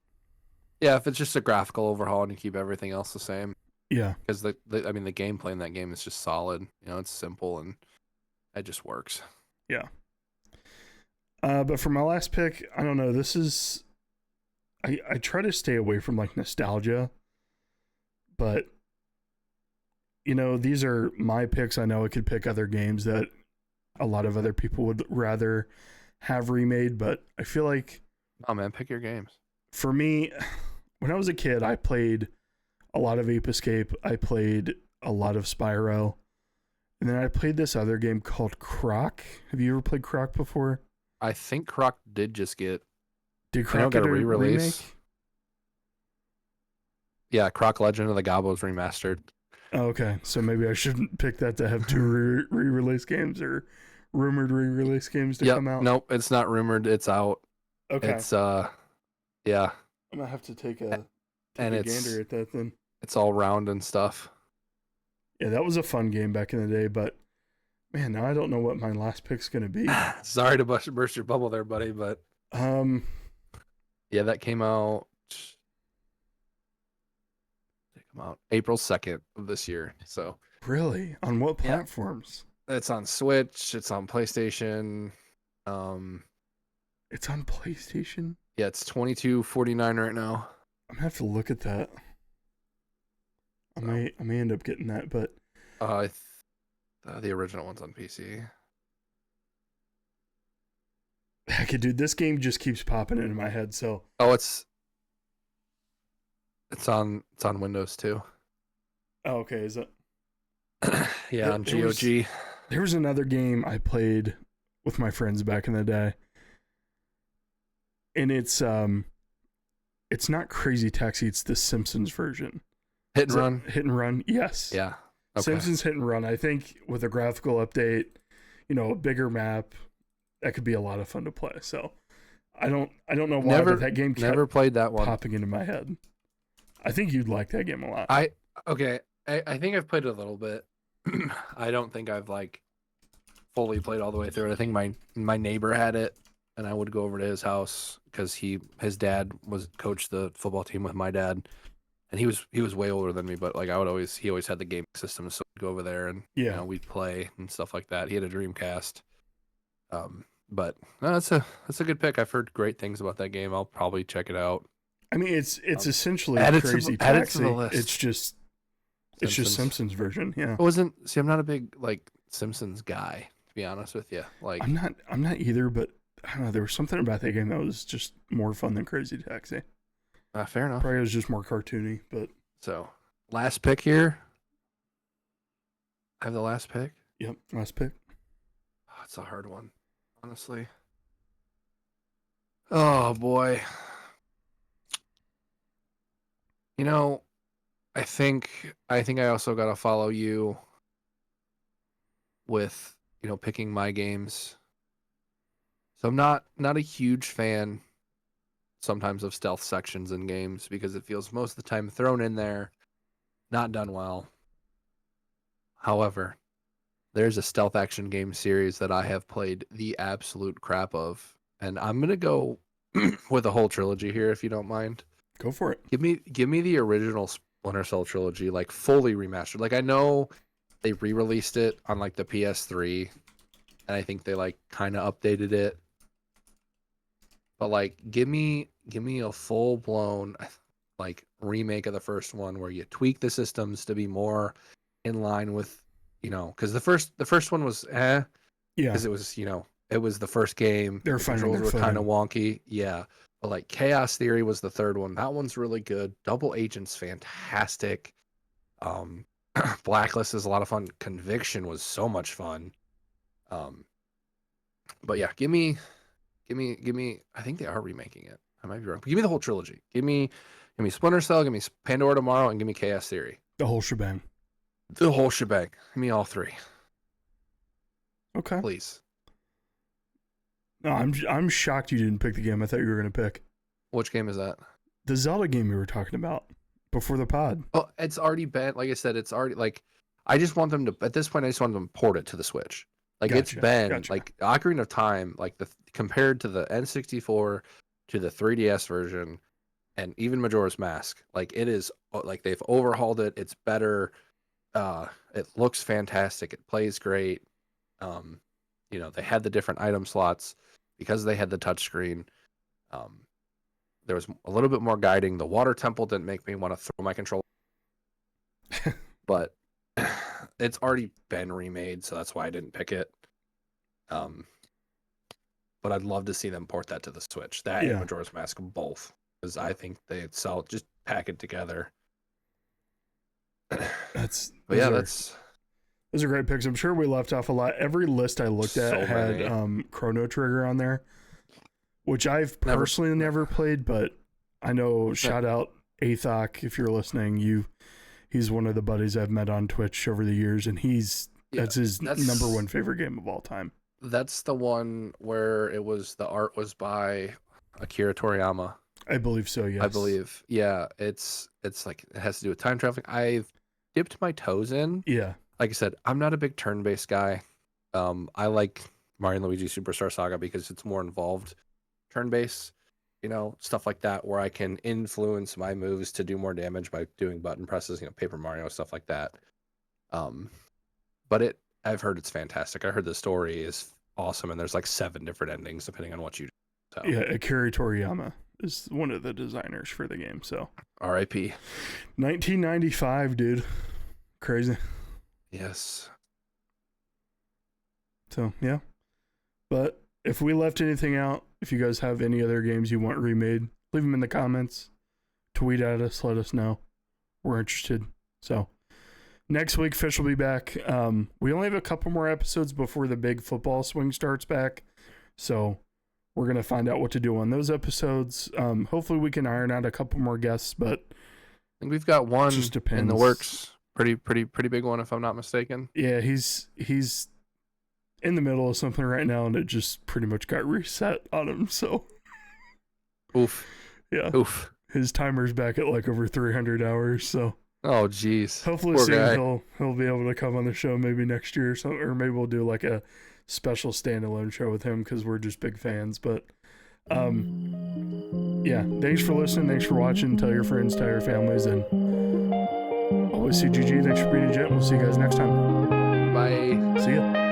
yeah, if it's just a graphical overhaul and you keep everything else the same. Yeah, because the gameplay in that game is just solid. It's simple, and It just works. Yeah. But for my last pick, I don't know. This is I try to stay away from like nostalgia, but these are my picks. I know I could pick other games that a lot of other people would rather have remade, but I feel like Oh man, pick your games. for me, when I was a kid, I played a lot of Ape Escape. I played a lot of Spyro. And then I played this other game called Croc. Have you ever played Croc before? I think Croc did just get. Did I know Croc got get a a re-release. remake? Yeah, Croc Legend of the Gobbos remastered. Oh, okay, so maybe I shouldn't pick that to have two re-release games or rumored re-release games to come out. Nope, it's not rumored. It's out. Okay, It's yeah. I'm gonna have to take a And gander at that then. It's all round and stuff. Yeah, that was a fun game back in the day, but man, now I don't know what my last pick's gonna be. Sorry to burst your bubble there, buddy, but yeah, that came out. April 2nd of this year. So really, on what platforms? It's on Switch. It's on PlayStation. It's on PlayStation. Yeah, it's $22.49 right now. I'm gonna have to look at that. I may end up getting that, but the original one's on PC. Heck, dude, this game just keeps popping into my head. So it's on Windows too. Oh, okay, is it? Yeah, on GOG. There was another game I played with my friends back in the day, and it's not Crazy Taxi. It's the Simpsons version. Hit and Run. Hit and Run. Yes. Yeah. Okay. Simpsons Hit and Run. I think with a graphical update, a bigger map, that could be a lot of fun to play. So I don't know why, but that game never played that one. Popping into my head. I think you'd like that game a lot. I think I've played it a little bit. I don't think I've like fully played all the way through it. I think my neighbor had it, and I would go over to his house because his dad coached the football team with my dad, and he was way older than me. But like he always had the game system, so we'd go over there and we'd play and stuff like that. He had a Dreamcast. But no, that's a good pick. I've heard great things about that game. I'll probably check it out. I mean, it's essentially Crazy Taxi. Add it to the list. It's just Simpsons version. Yeah. I'm not a big like Simpsons guy, to be honest with you. Like I'm not either, but I don't know. There was something about that game that was just more fun than Crazy Taxi. Fair enough. Probably it was just more cartoony, but so last pick here. I have the last pick. Yep, last pick. Oh, it's a hard one, honestly. Oh boy. I think I also got to follow you with, picking my games. So I'm not a huge fan sometimes of stealth sections in games because it feels most of the time thrown in there, not done well. However, there's a stealth action game series that I have played the absolute crap of, and I'm going to go with a whole trilogy here if you don't mind. Go for it. Give me the original Splinter Cell trilogy, like fully remastered. Like I know they re-released it on like the PS3, and I think they like kind of updated it. But like, give me a full blown like remake of the first one where you tweak the systems to be more in line with because the first one was because it was it was the first game. The controls were kind of wonky, yeah. But like Chaos Theory was the third one. That one's really good. Double Agent's fantastic. Blacklist is a lot of fun. Conviction was so much fun. But yeah, give me. I think they are remaking it. I might be wrong. But give me the whole trilogy. Give me Splinter Cell. Give me Pandora Tomorrow, and give me Chaos Theory. The whole shebang. The whole shebang. Give me all three. Okay. Please. No, I'm shocked you didn't pick the game I thought you were going to pick. Which game is that? The Zelda game we were talking about before the pod. Oh, it's already been, like I said, it's already, like, I just want them to, at this point, I just want them to port it to the Switch. Like, it's been, like, Ocarina of Time, like, compared to the N64, to the 3DS version, and even Majora's Mask, like, it is, like, they've overhauled it. It's better. It looks fantastic. It plays great. they had the different item slots because they had the touchscreen. There was a little bit more guiding. The water temple didn't make me want to throw my controller, but it's already been remade, so that's why I didn't pick it. But I'd love to see them port that to the Switch. That and Majora's Mask both, because I think they sell just pack it together. Those are great picks. I'm sure we left off a lot. Every list I looked at had Chrono Trigger on there, which I've personally never played, but I know, shout out Athok, if you're listening, he's one of the buddies I've met on Twitch over the years, and that's his number one favorite game of all time. That's the one where the art was by Akira Toriyama. I believe so, yes. I believe. Yeah, it's like it has to do with time traveling. I've dipped my toes in. Yeah. Like I said, I'm not a big turn-based guy. I like Mario and Luigi Superstar Saga because it's more involved turn-based, stuff like that, where I can influence my moves to do more damage by doing button presses, Paper Mario, stuff like that. But I've heard it's fantastic. I heard the story is awesome, and there's like 7 different endings depending on what you do. So. Yeah, Akira Toriyama is one of the designers for the game, so. R.I.P. 1995, dude. Crazy. Yes. So, yeah. But if we left anything out, if you guys have any other games you want remade, leave them in the comments. Tweet at us, let us know. We're interested. So, next week, Fish will be back. We only have a couple more episodes before the big football swing starts back. So, we're going to find out what to do on those episodes. Hopefully, we can iron out a couple more guests, but I think we've got one in the works. Pretty big one, if I'm not mistaken. Yeah, he's in the middle of something right now, and it just pretty much got reset on him. So, oof. Yeah. Oof. His timer's back at like over 300 hours. So. Oh, geez. Hopefully soon he'll be able to come on the show maybe next year or something, or maybe we'll do like a special standalone show with him because we're just big fans. But yeah, thanks for listening. Thanks for watching. Tell your friends, tell your families, and always CGG. Thanks for being a Gent. We'll see you guys next time. Bye. See ya.